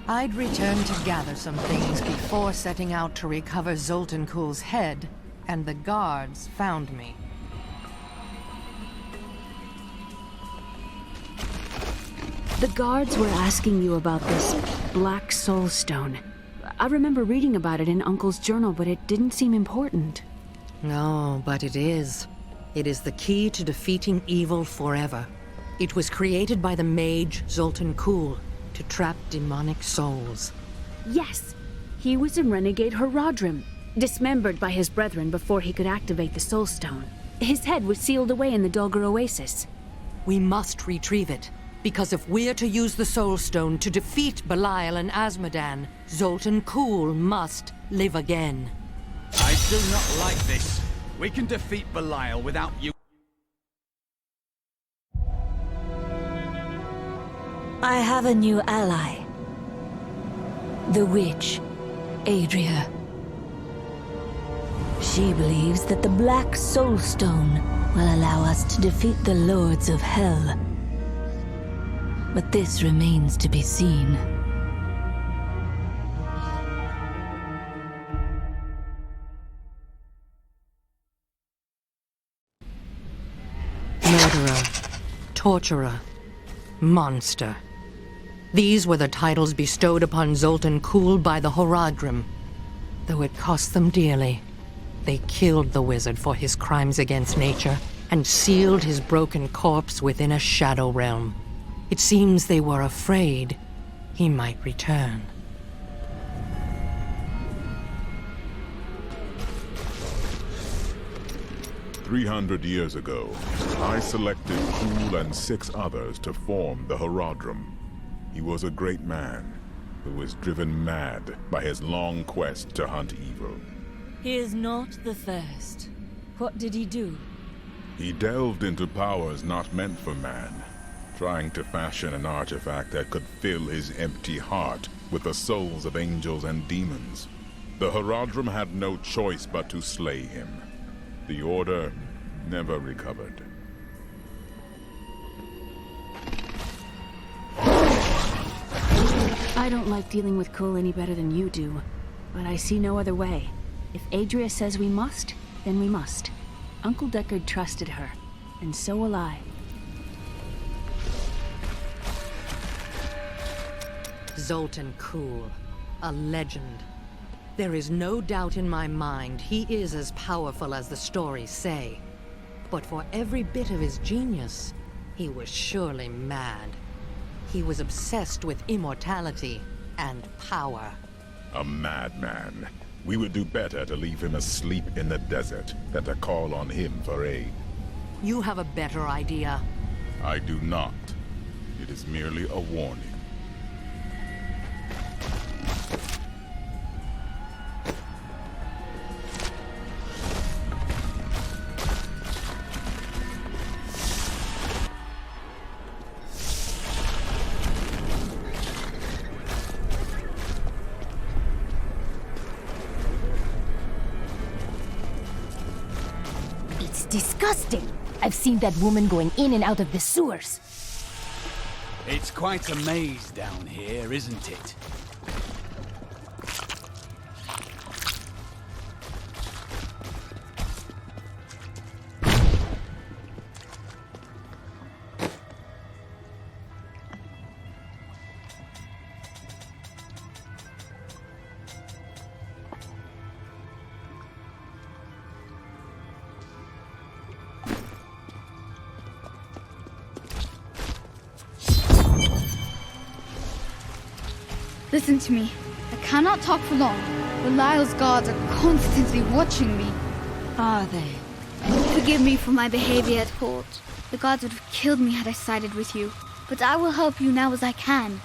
Speaker 8: I'd returned to gather some things before setting out to recover Zoltan Kuhl's head, and the guards found me.
Speaker 1: The guards were asking you about this Black Soul Stone. I remember reading about it in Uncle's journal, but it didn't seem important.
Speaker 8: No, but it is. It is the key to defeating evil forever. It was created by the mage Zoltan Kuhl to trap demonic souls.
Speaker 1: Yes, he was a renegade Herodrim, dismembered by his brethren before he could activate the Soul Stone. His head was sealed away in the Dulgar Oasis.
Speaker 8: We must retrieve it, because if we're to use the Soul Stone to defeat Belial and Azmodan, Zoltan Kuhl must live again.
Speaker 7: I do not like this. We can defeat Belial without you.
Speaker 6: I have a new ally. The witch, Adria. She believes that the Black Soul Stone will allow us to defeat the Lords of Hell. But this remains to be seen.
Speaker 8: Murderer, torturer, monster. These were the titles bestowed upon Zoltan Kuhl by the Horadrim. Though it cost them dearly, they killed the wizard for his crimes against nature and sealed his broken corpse within a shadow realm. It seems they were afraid he might return.
Speaker 9: "300 years ago, I selected Kuhl and 6 others to form the Horadrim. He was a great man who was driven mad by his long quest to hunt evil.
Speaker 6: He is not the first. What did he do?
Speaker 9: He delved into powers not meant for man, trying to fashion an artifact that could fill his empty heart with the souls of angels and demons. The Horadrim had no choice but to slay him. The Order never recovered.
Speaker 1: I don't like dealing with Kuhl any better than you do, but I see no other way. If Adria says we must, then we must. Uncle Deckard trusted her, and so will I.
Speaker 8: Zoltan Kuhl, a legend. There is no doubt in my mind he is as powerful as the stories say. But for every bit of his genius, he was surely mad. He was obsessed with immortality and power.
Speaker 9: A madman. We would do better to leave him asleep in the desert than to call on him for aid.
Speaker 8: You have a better idea.
Speaker 9: I do not. It is merely a warning.
Speaker 14: Disgusting! I've seen that woman going in and out of the sewers.
Speaker 7: It's quite a maze down here, isn't it?
Speaker 24: Listen to me. I cannot talk for long. Belial's guards are constantly watching me.
Speaker 14: Are they?
Speaker 24: Forgive me for my behavior at court. The gods would have killed me had I sided with you. But I will help you now as I can.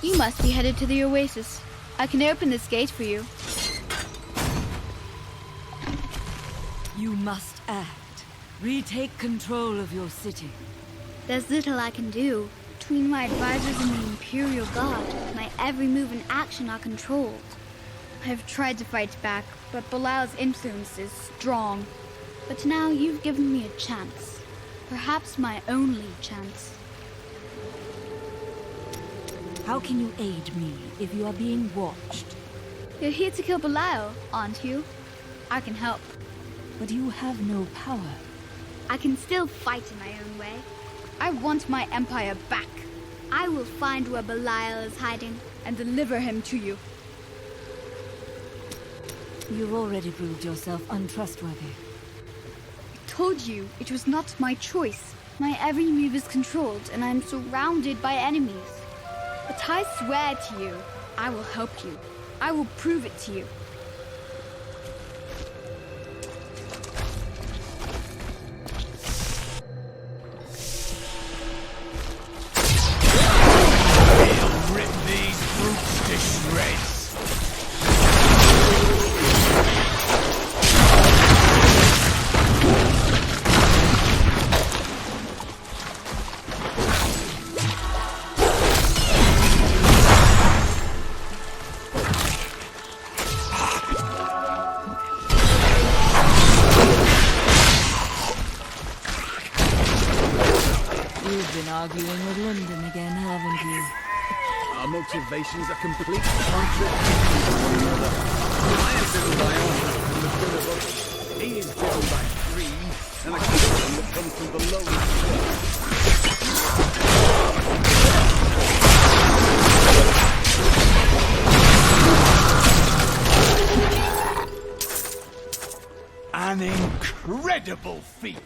Speaker 24: You must be headed to the oasis. I can open this gate for you.
Speaker 6: You must act. Retake control of your city.
Speaker 24: There's little I can do. Between my advisors and the Imperial Guard, my every move and action are controlled. I have tried to fight back, but Belial's influence is strong. But now you've given me a chance. Perhaps my only chance.
Speaker 6: How can you aid me if you are being watched?
Speaker 24: You're here to kill Belial, aren't you? I can help.
Speaker 6: But you have no power.
Speaker 24: I can still fight in my own way. I want my empire back. I will find where Belial is hiding and deliver him to you.
Speaker 6: You've already proved yourself untrustworthy.
Speaker 24: I told you it was not my choice. My every move is controlled and I am surrounded by enemies. But I swear to you, I will help you. I will prove it to you.
Speaker 6: Arguing with London again, haven't you?
Speaker 7: Our motivations are completely contradictory to one another. I am driven by honor and the good of others. He is driven by greed and a kingdom that comes from below his incredible feat!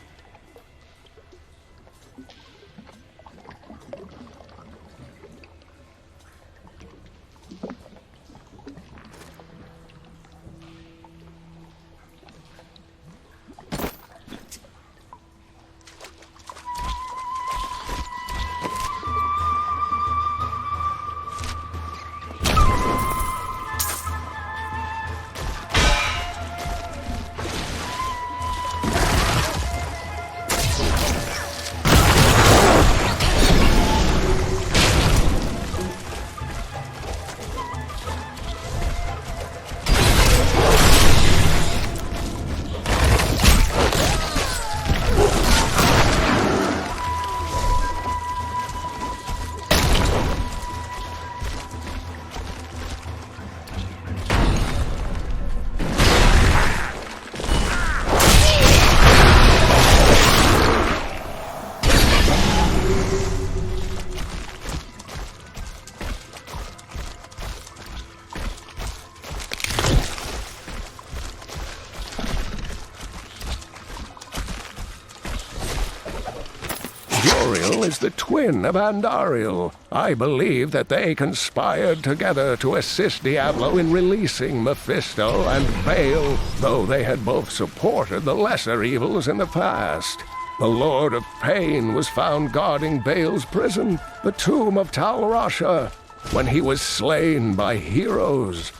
Speaker 13: Uriel is the twin of Andariel. I believe that they conspired together to assist Diablo in releasing Mephisto and Baal, though they had both supported the lesser evils in the past. The Lord of Pain was found guarding Baal's prison, the tomb of Tal Rasha, when he was slain by heroes.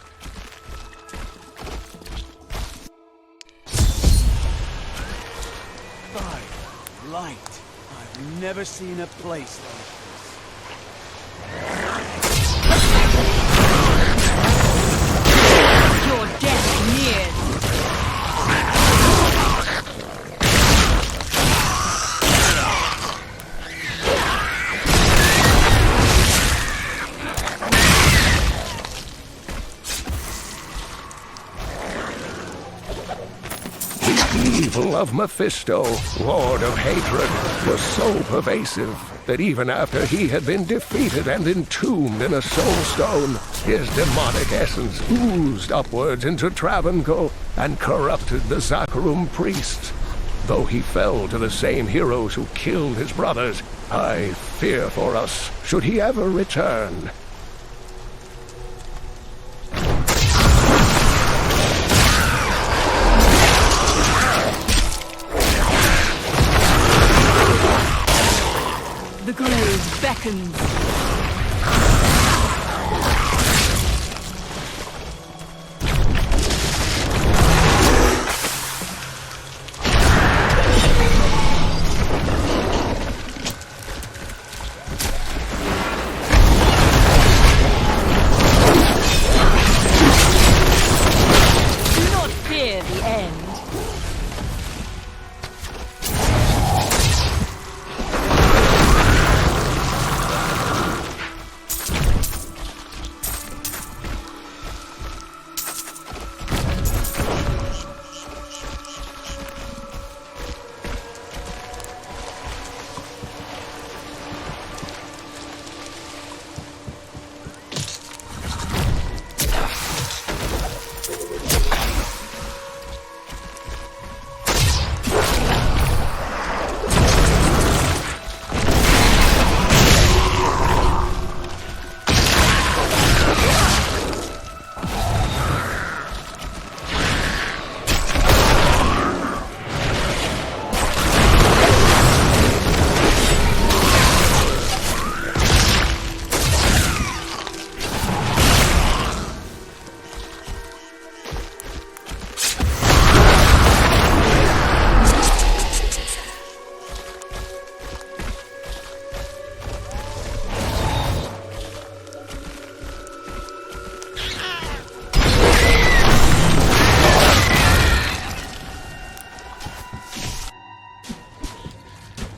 Speaker 17: Fire, light. I've never seen a place like this.
Speaker 6: Your death nears.
Speaker 13: The evil of Mephisto, Lord of Hatred, was so pervasive that even after he had been defeated and entombed in a soul stone, his demonic essence oozed upwards into Travancore and corrupted the Zakharum priests. Though he fell to the same heroes who killed his brothers, I fear for us should he ever return.
Speaker 6: The grave beckons. Do not fear the end.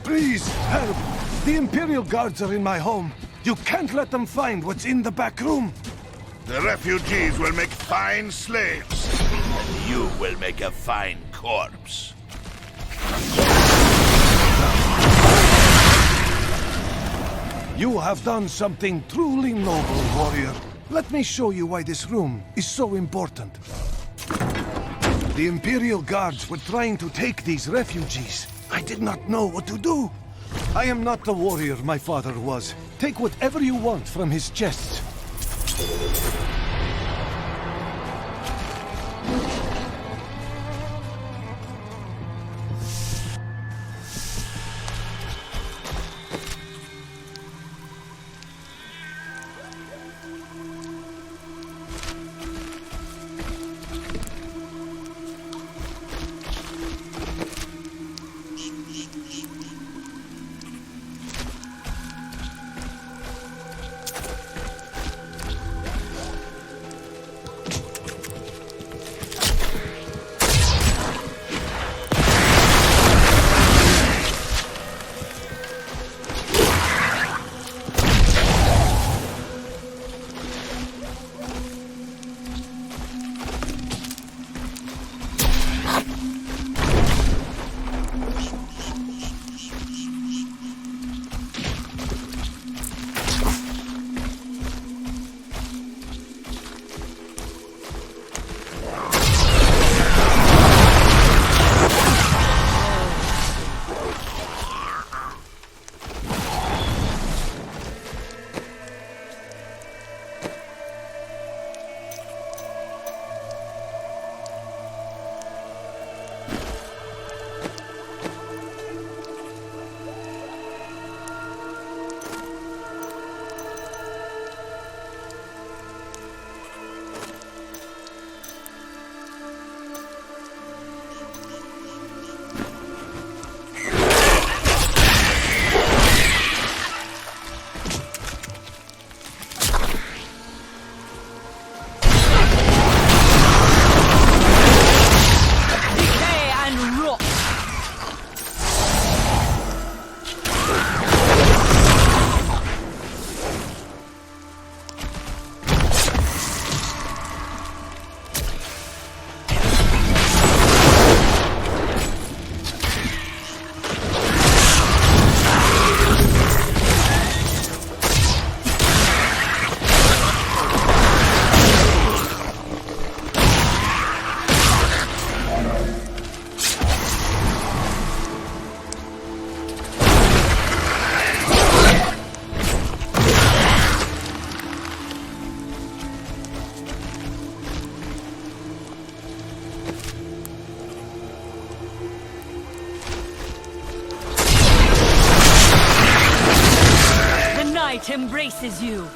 Speaker 2: Please, help! The Imperial Guards are in my home. You can't let them find what's in the back room.
Speaker 15: The refugees will make fine slaves, and you will make a fine corpse.
Speaker 2: You have done something truly noble, warrior. Let me show you why this room is so important.
Speaker 22: The Imperial Guards were trying to take these refugees. I did not know what to do. I am not the warrior my father was. Take whatever you want from his chests.
Speaker 6: Embraces you.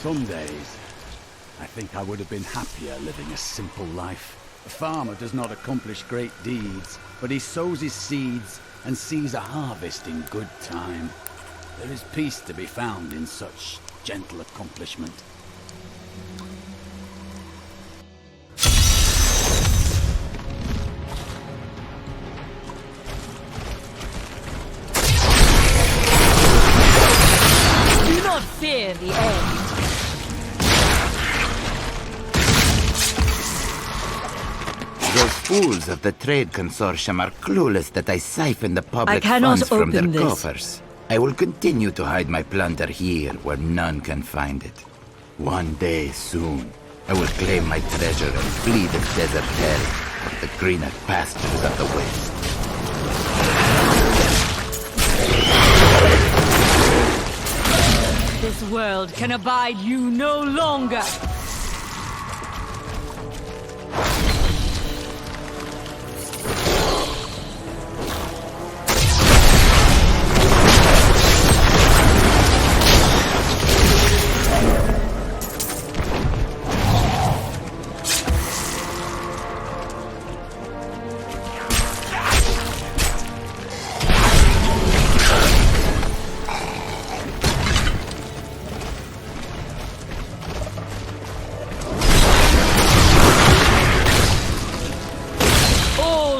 Speaker 7: Some days, I think I would have been happier living a simple life. A farmer does not accomplish great deeds, but he sows his seeds and sees a harvest in good time. There is peace to be found in such gentle accomplishment.
Speaker 6: Do not fear the end.
Speaker 12: Those fools of the Trade Consortium are clueless that I siphon the public funds from their coffers. I will continue to hide my plunder here where none can find it. One day soon, I will claim my treasure and flee the desert hell. the greener pastures of the west.
Speaker 6: This world can abide you no longer!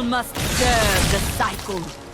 Speaker 6: Must serve the cycle.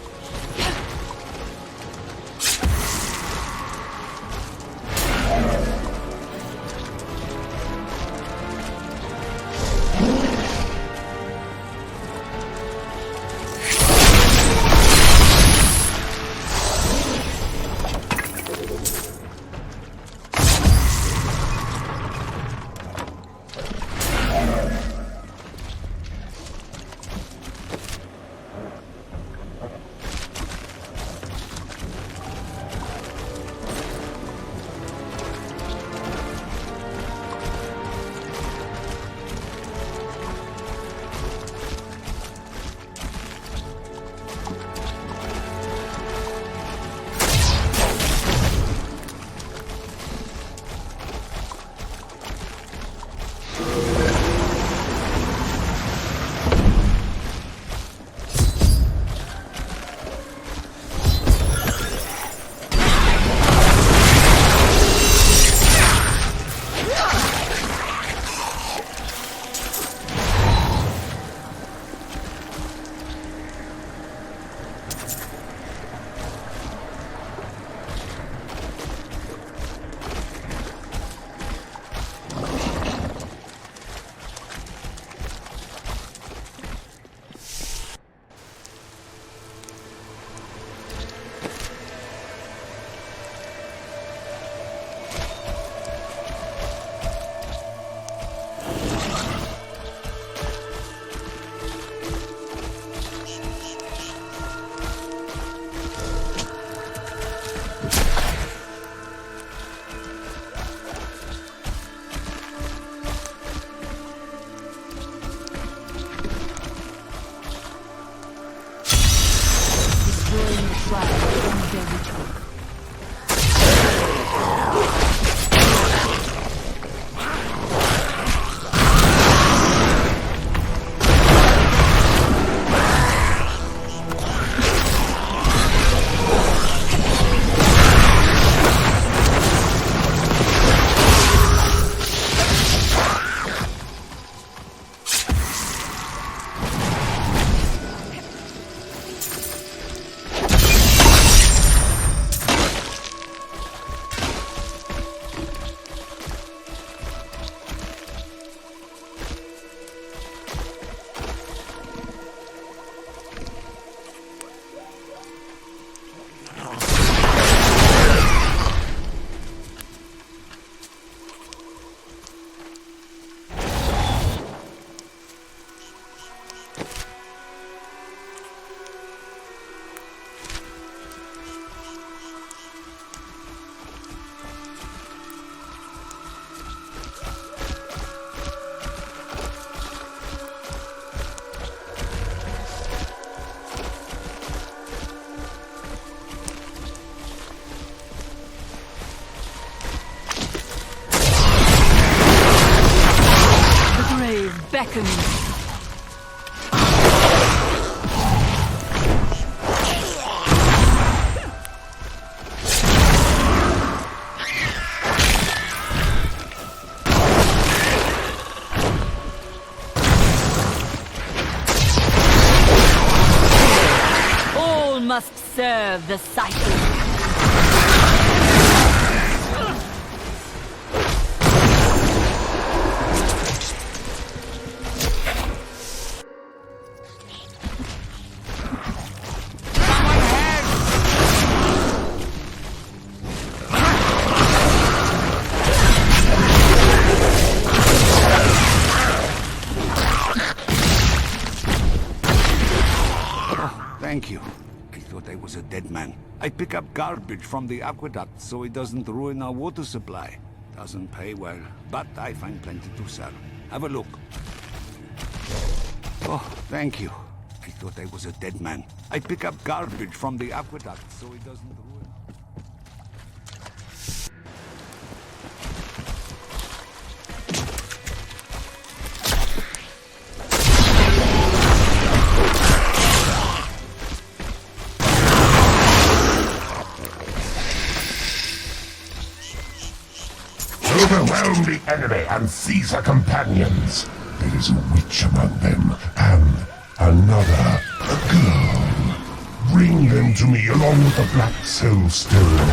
Speaker 6: beckons. All must serve the cycle.
Speaker 15: thank you. I thought I was a dead man. I pick up garbage from the aqueduct so it doesn't ruin our water supply. Doesn't pay well, but I find plenty to sell. Have a look. Oh, thank you. I thought I was a dead man. I pick up garbage from the aqueduct so it doesn't ruin...
Speaker 20: Overwhelm the enemy and seize her companions. There is a witch among them, and another, a girl. Bring them to me along with the Black Soulstone.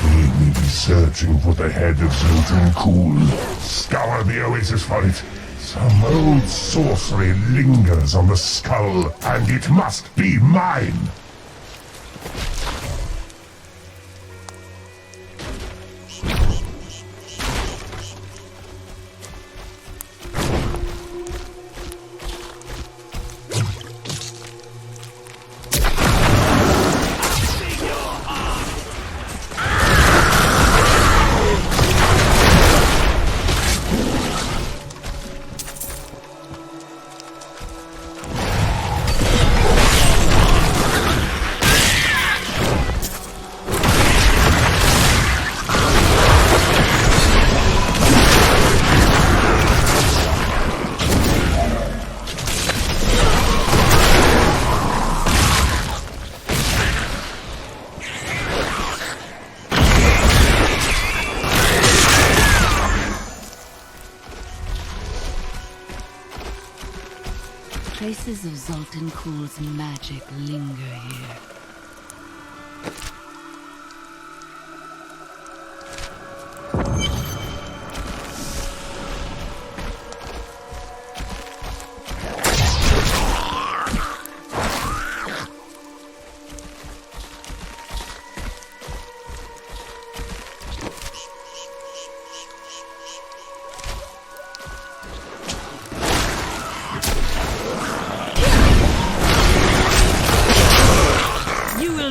Speaker 20: They may be searching for the head of Zoltan Kuhl. Scour the oasis for it. Some old sorcery lingers on the skull, and it must be mine.
Speaker 6: Traces of Zoltan Kuhl's magic linger here.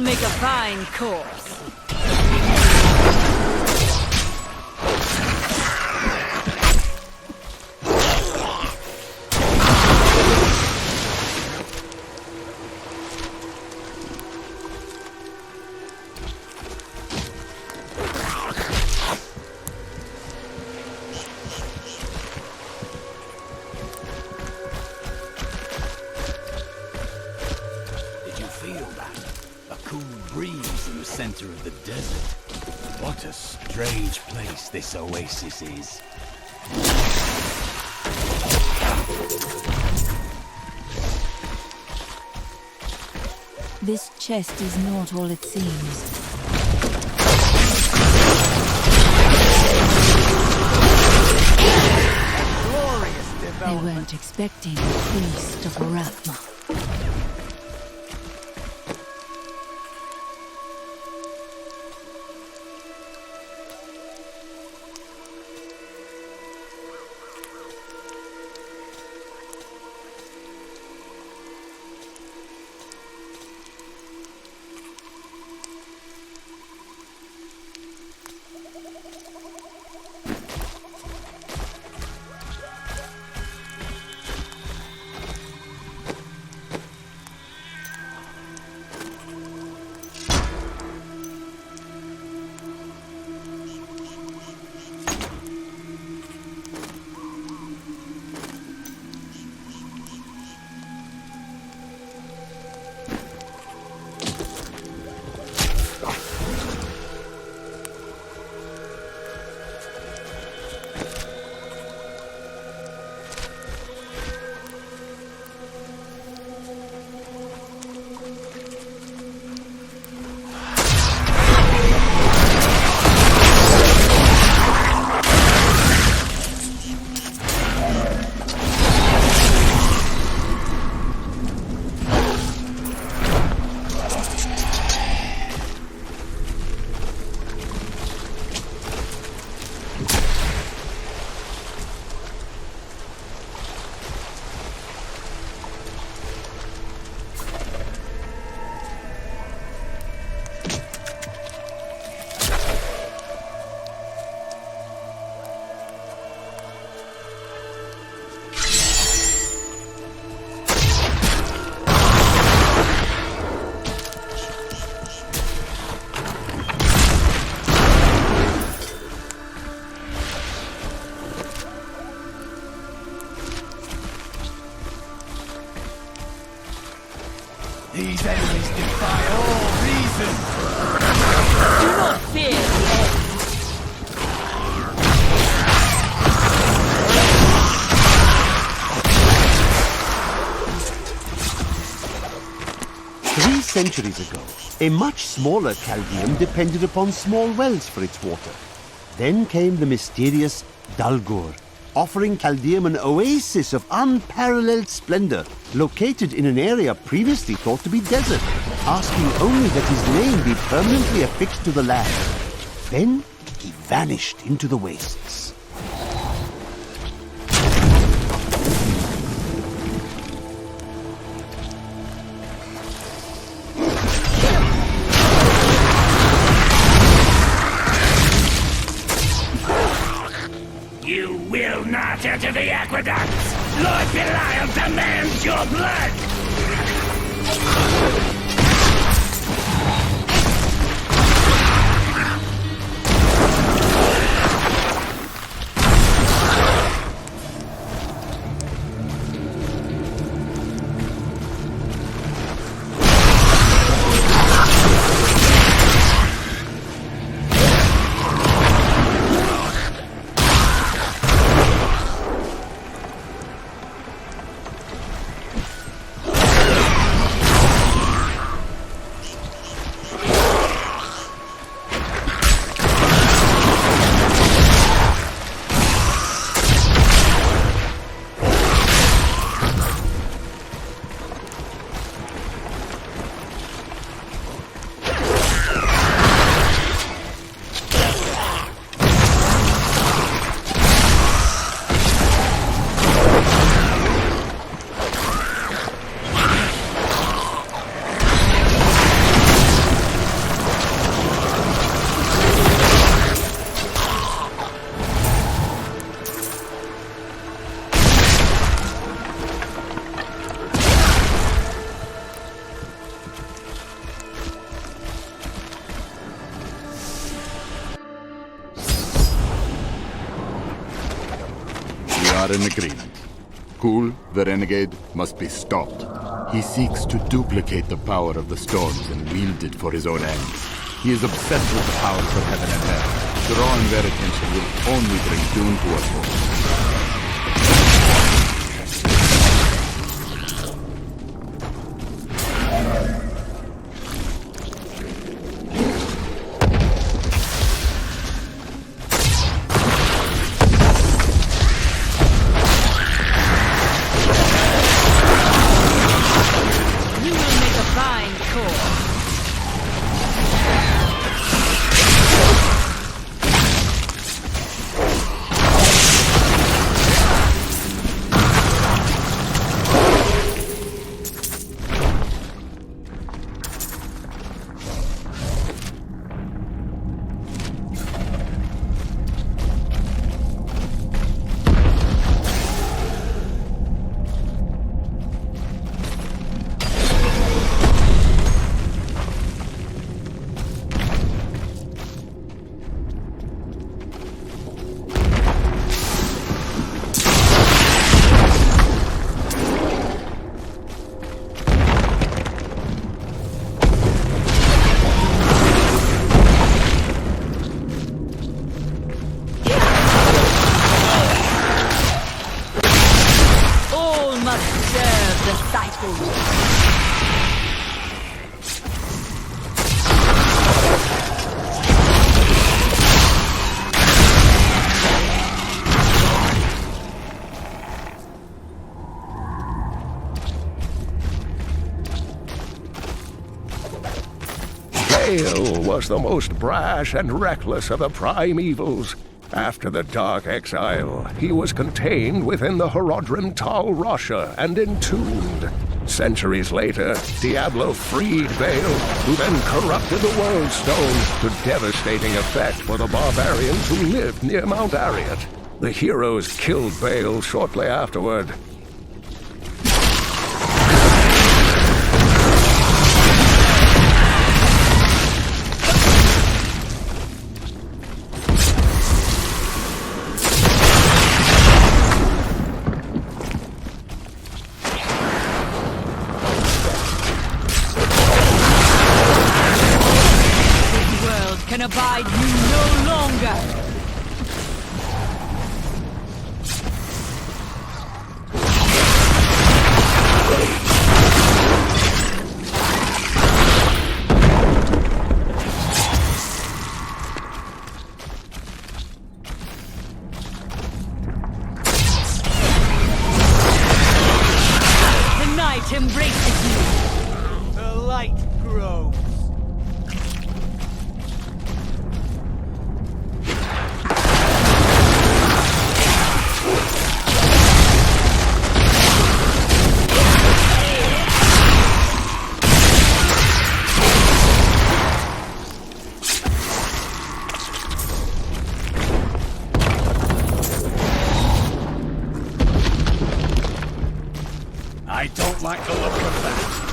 Speaker 6: Make a fine corpse.
Speaker 7: Did you feel that? A cool breeze in the center of the desert. What a strange place this oasis is.
Speaker 6: This chest is not all it seems. They weren't expecting the priest of Rathma.
Speaker 4: These enemies defy all reason.
Speaker 6: Do not fear the end.
Speaker 16: Centuries ago, a much smaller Chaldeum depended upon small wells for its water. Then came the mysterious Dalgur, offering Chaldeum an oasis of unparalleled splendor, located in an area previously thought to be desert, asking only that his name be permanently affixed to the land. Then he vanished into the wastes.
Speaker 21: You will not enter the aqueducts! Lord Belial demands your blood!
Speaker 18: In agreement. Kul, the renegade, must be stopped. He seeks to duplicate the power of the storms and wield it for his own ends. He is obsessed with the powers of heaven and earth. Drawing their attention will only bring doom to us all.
Speaker 13: Baal was the most brash and reckless of the prime evils. After the Dark Exile, he was contained within the Horadrim Tal Rasha and entombed. Centuries later, Diablo freed Baal, who then corrupted the World Stone to devastating effect for the barbarians who lived near Mount Ariat. The heroes killed Baal shortly afterward.
Speaker 7: I don't like the look of that.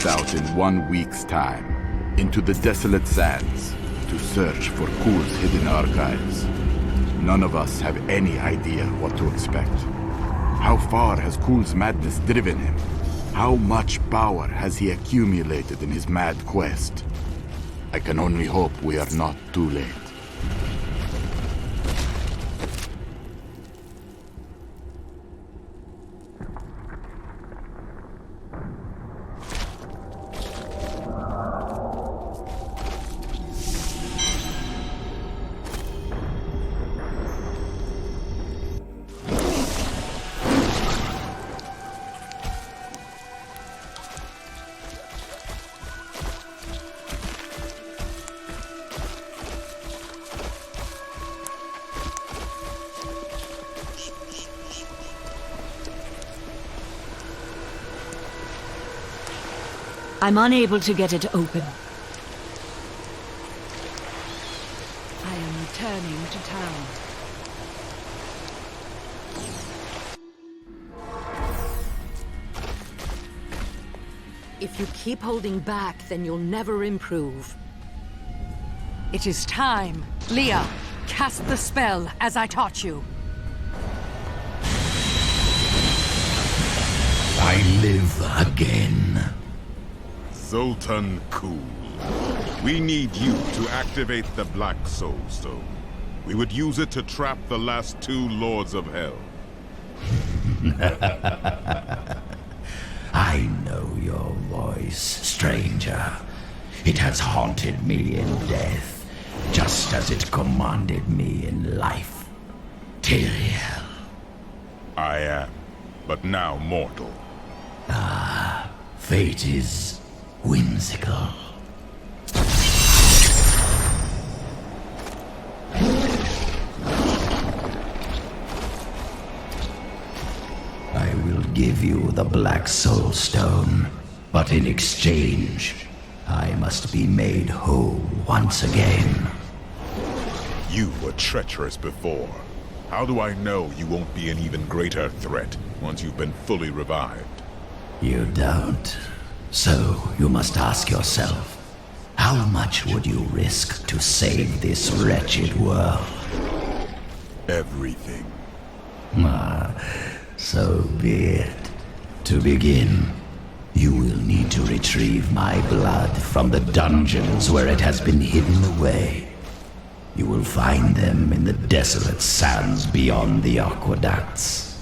Speaker 18: Out in 1 week's time into the desolate sands to search for Kul's hidden archives. None of us have any idea what to expect. How far has Kul's madness driven him? How much power has he accumulated in his mad quest? I can only hope we are not too late.
Speaker 6: I'm unable to get it open.
Speaker 1: I am returning to town.
Speaker 8: If you keep holding back, then you'll never improve. It is time. Leah, cast the spell as I taught you.
Speaker 21: I live again.
Speaker 9: Zoltan Kul. We need you to activate the Black Soul Stone. We would use it to trap the last 2 Lords of Hell.
Speaker 21: I know your voice, stranger. It has haunted me in death, just as it commanded me in life. Tyrael.
Speaker 9: I am, but now mortal.
Speaker 21: Ah, fate is whimsical. I will give you the Black Soul Stone, but in exchange, I must be made whole once again.
Speaker 9: You were treacherous before. How do I know you won't be an even greater threat once you've been fully revived?
Speaker 21: You don't. So you must ask yourself, how much would you risk to save this wretched world?
Speaker 9: Everything.
Speaker 21: Ah, so be it. To begin, You will need to retrieve my blood from the dungeons where it has been hidden away. You will find them in the desolate sands beyond the aqueducts.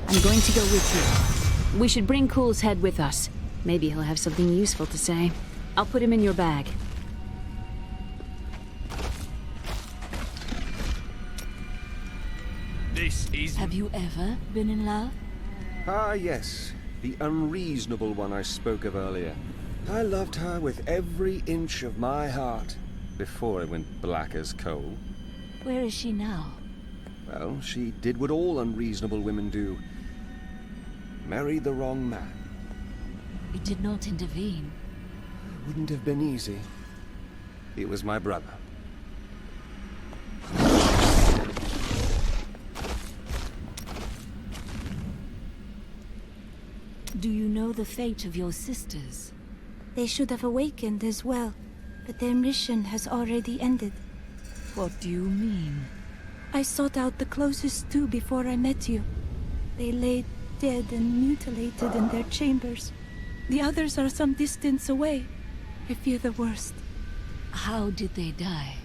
Speaker 1: I'm going to go with you. We should bring Cool's head with us. Maybe he'll have something useful to say. I'll put him in your bag.
Speaker 5: This is...
Speaker 6: Have you ever been in love?
Speaker 5: Ah, yes. The unreasonable one I spoke of earlier. I loved her with every inch of my heart. Before it went black as coal.
Speaker 6: Where is she now?
Speaker 5: Well, she did what all unreasonable women do. Married the wrong man.
Speaker 6: You did not intervene.
Speaker 5: Wouldn't have been easy. He was my brother.
Speaker 6: Do you know the fate of your sisters?
Speaker 14: They should have awakened as well, but their mission has already ended.
Speaker 6: What do you mean?
Speaker 14: I sought out the closest two before I met you. They lay dead and mutilated in their chambers. The others are some distance away. I fear the worst.
Speaker 6: How did they die?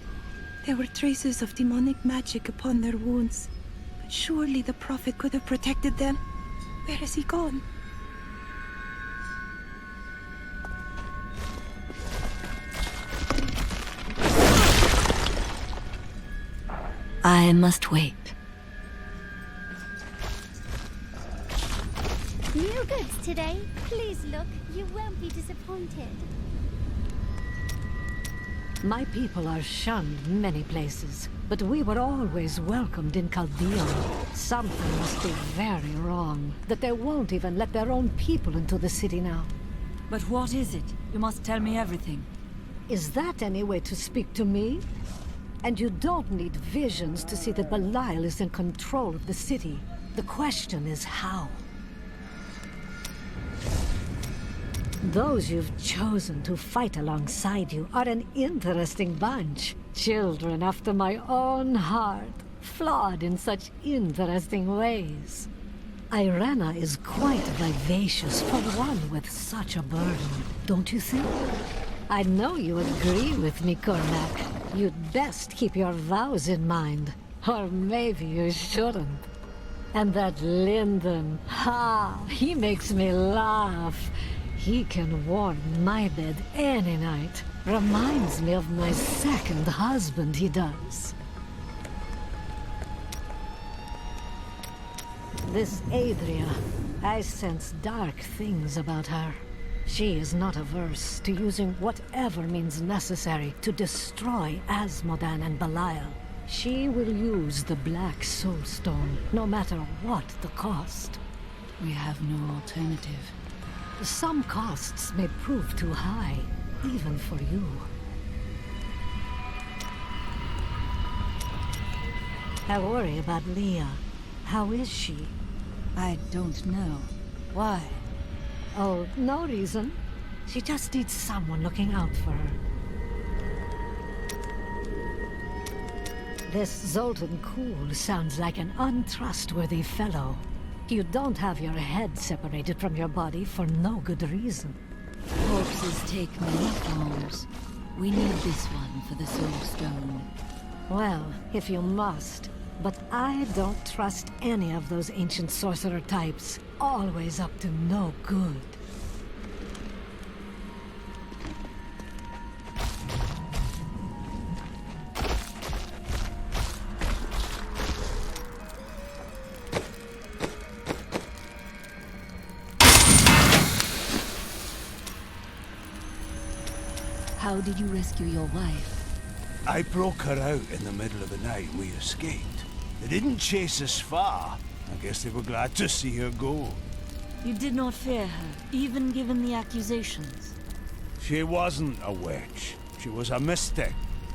Speaker 14: There were traces of demonic magic upon their wounds. But surely the Prophet could have protected them. Where has he gone?
Speaker 6: I must wait.
Speaker 10: New goods today. Please look. You won't be disappointed.
Speaker 3: My people are shunned many places, but we were always welcomed in Chaldea. Something must be very wrong, that they won't even let their own people into the city now.
Speaker 6: But what is it? You must tell me everything.
Speaker 3: Is that any way to speak to me? And you don't need visions to see that Belial is in control of the city. The question is how. Those you've chosen to fight alongside you are an interesting bunch. Children after my own heart, flawed in such interesting ways. Irena is quite vivacious for one with such a burden, don't you think? I know you agree with me, Cormac. You'd best keep your vows in mind. Or maybe you shouldn't. And that Lyndon, he makes me laugh. He can warm my bed any night. Reminds me of my second husband, he does. This Adria, I sense dark things about her. She is not averse to using whatever means necessary to destroy Asmodan and Belial. She will use the Black Soulstone, no matter what the cost.
Speaker 6: We have no alternative.
Speaker 3: Some costs may prove too high, even for you. I worry about Leah. How is she?
Speaker 6: I don't know. Why?
Speaker 3: Oh, no reason. She just needs someone looking out for her. This Zoltan Kuhl sounds like an untrustworthy fellow. You don't have your head separated from your body for no good reason.
Speaker 6: Corpses take many forms. We need this one for the Soulstone.
Speaker 3: Well, if you must. But I don't trust any of those ancient sorcerer types. Always up to no good.
Speaker 6: How did you rescue your wife?
Speaker 2: I broke her out in the middle of the night and we escaped. They didn't chase us far. I guess they were glad to see her go.
Speaker 6: You did not fear her, even given the accusations.
Speaker 2: She wasn't a witch. She was a mystic.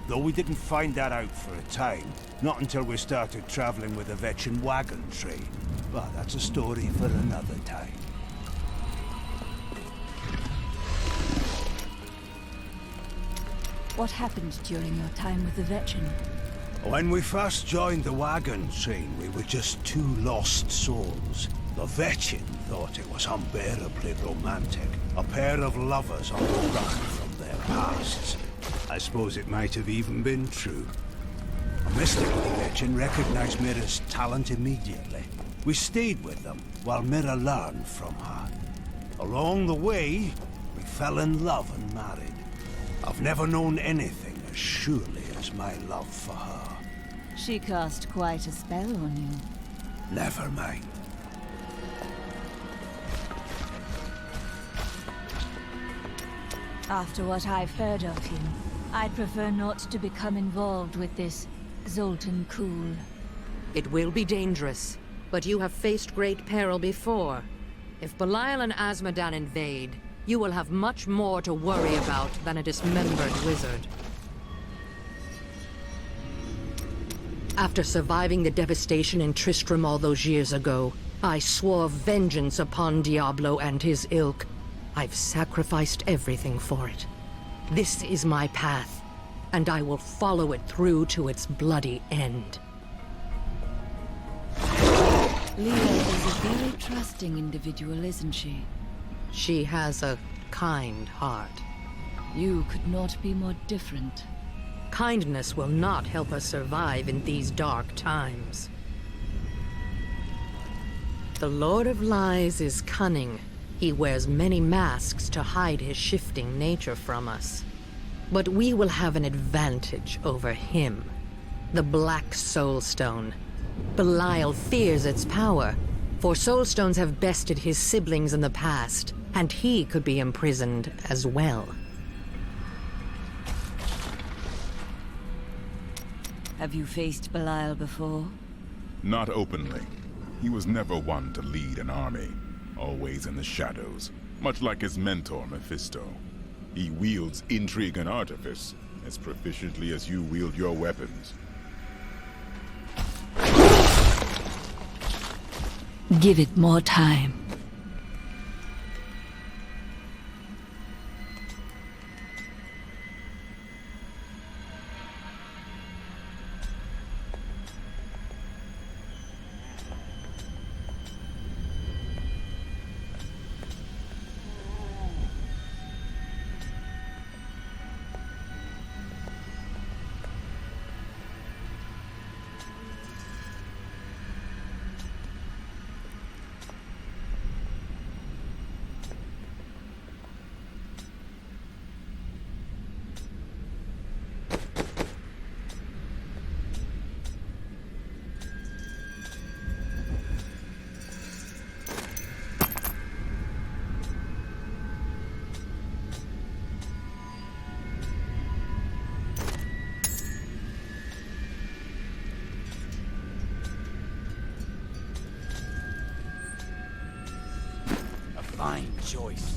Speaker 2: Though we didn't find that out for a time. Not until we started traveling with the Vetchin wagon train. But that's a story for another time.
Speaker 6: What happened during your time with the Vetchin?
Speaker 2: When we first joined the wagon train, we were just two lost souls. The Vetchin thought it was unbearably romantic. A pair of lovers on the run from their pasts. I suppose it might have even been true. A mystical legend recognized Mira's talent immediately. We stayed with them while Mira learned from her. Along the way, we fell in love and married. I've never known anything as surely as my love for her.
Speaker 6: She cast quite a spell on you.
Speaker 2: Never mind.
Speaker 6: After what I've heard of him, I'd prefer not to become involved with this Zoltan Kuhl.
Speaker 8: It will be dangerous, but you have faced great peril before. If Belial and Azmodan invade, you will have much more to worry about than a dismembered wizard. After surviving the devastation in Tristram all those years ago, I swore vengeance upon Diablo and his ilk. I've sacrificed everything for it. This is my path, and I will follow it through to its bloody end.
Speaker 6: Leah is a very trusting individual, isn't she?
Speaker 8: She has a kind heart.
Speaker 6: You could not be more different.
Speaker 8: Kindness will not help us survive in these dark times. The Lord of Lies is cunning. He wears many masks to hide his shifting nature from us. But we will have an advantage over him. The Black Soul Stone. Belial fears its power, for Soulstones have bested his siblings in the past, and he could be imprisoned as well.
Speaker 6: Have you faced Belial before?
Speaker 9: Not openly. He was never one to lead an army. Always in the shadows, much like his mentor, Mephisto. He wields intrigue and artifice as proficiently as you wield your weapons.
Speaker 6: Give it more time.
Speaker 7: Fine choice.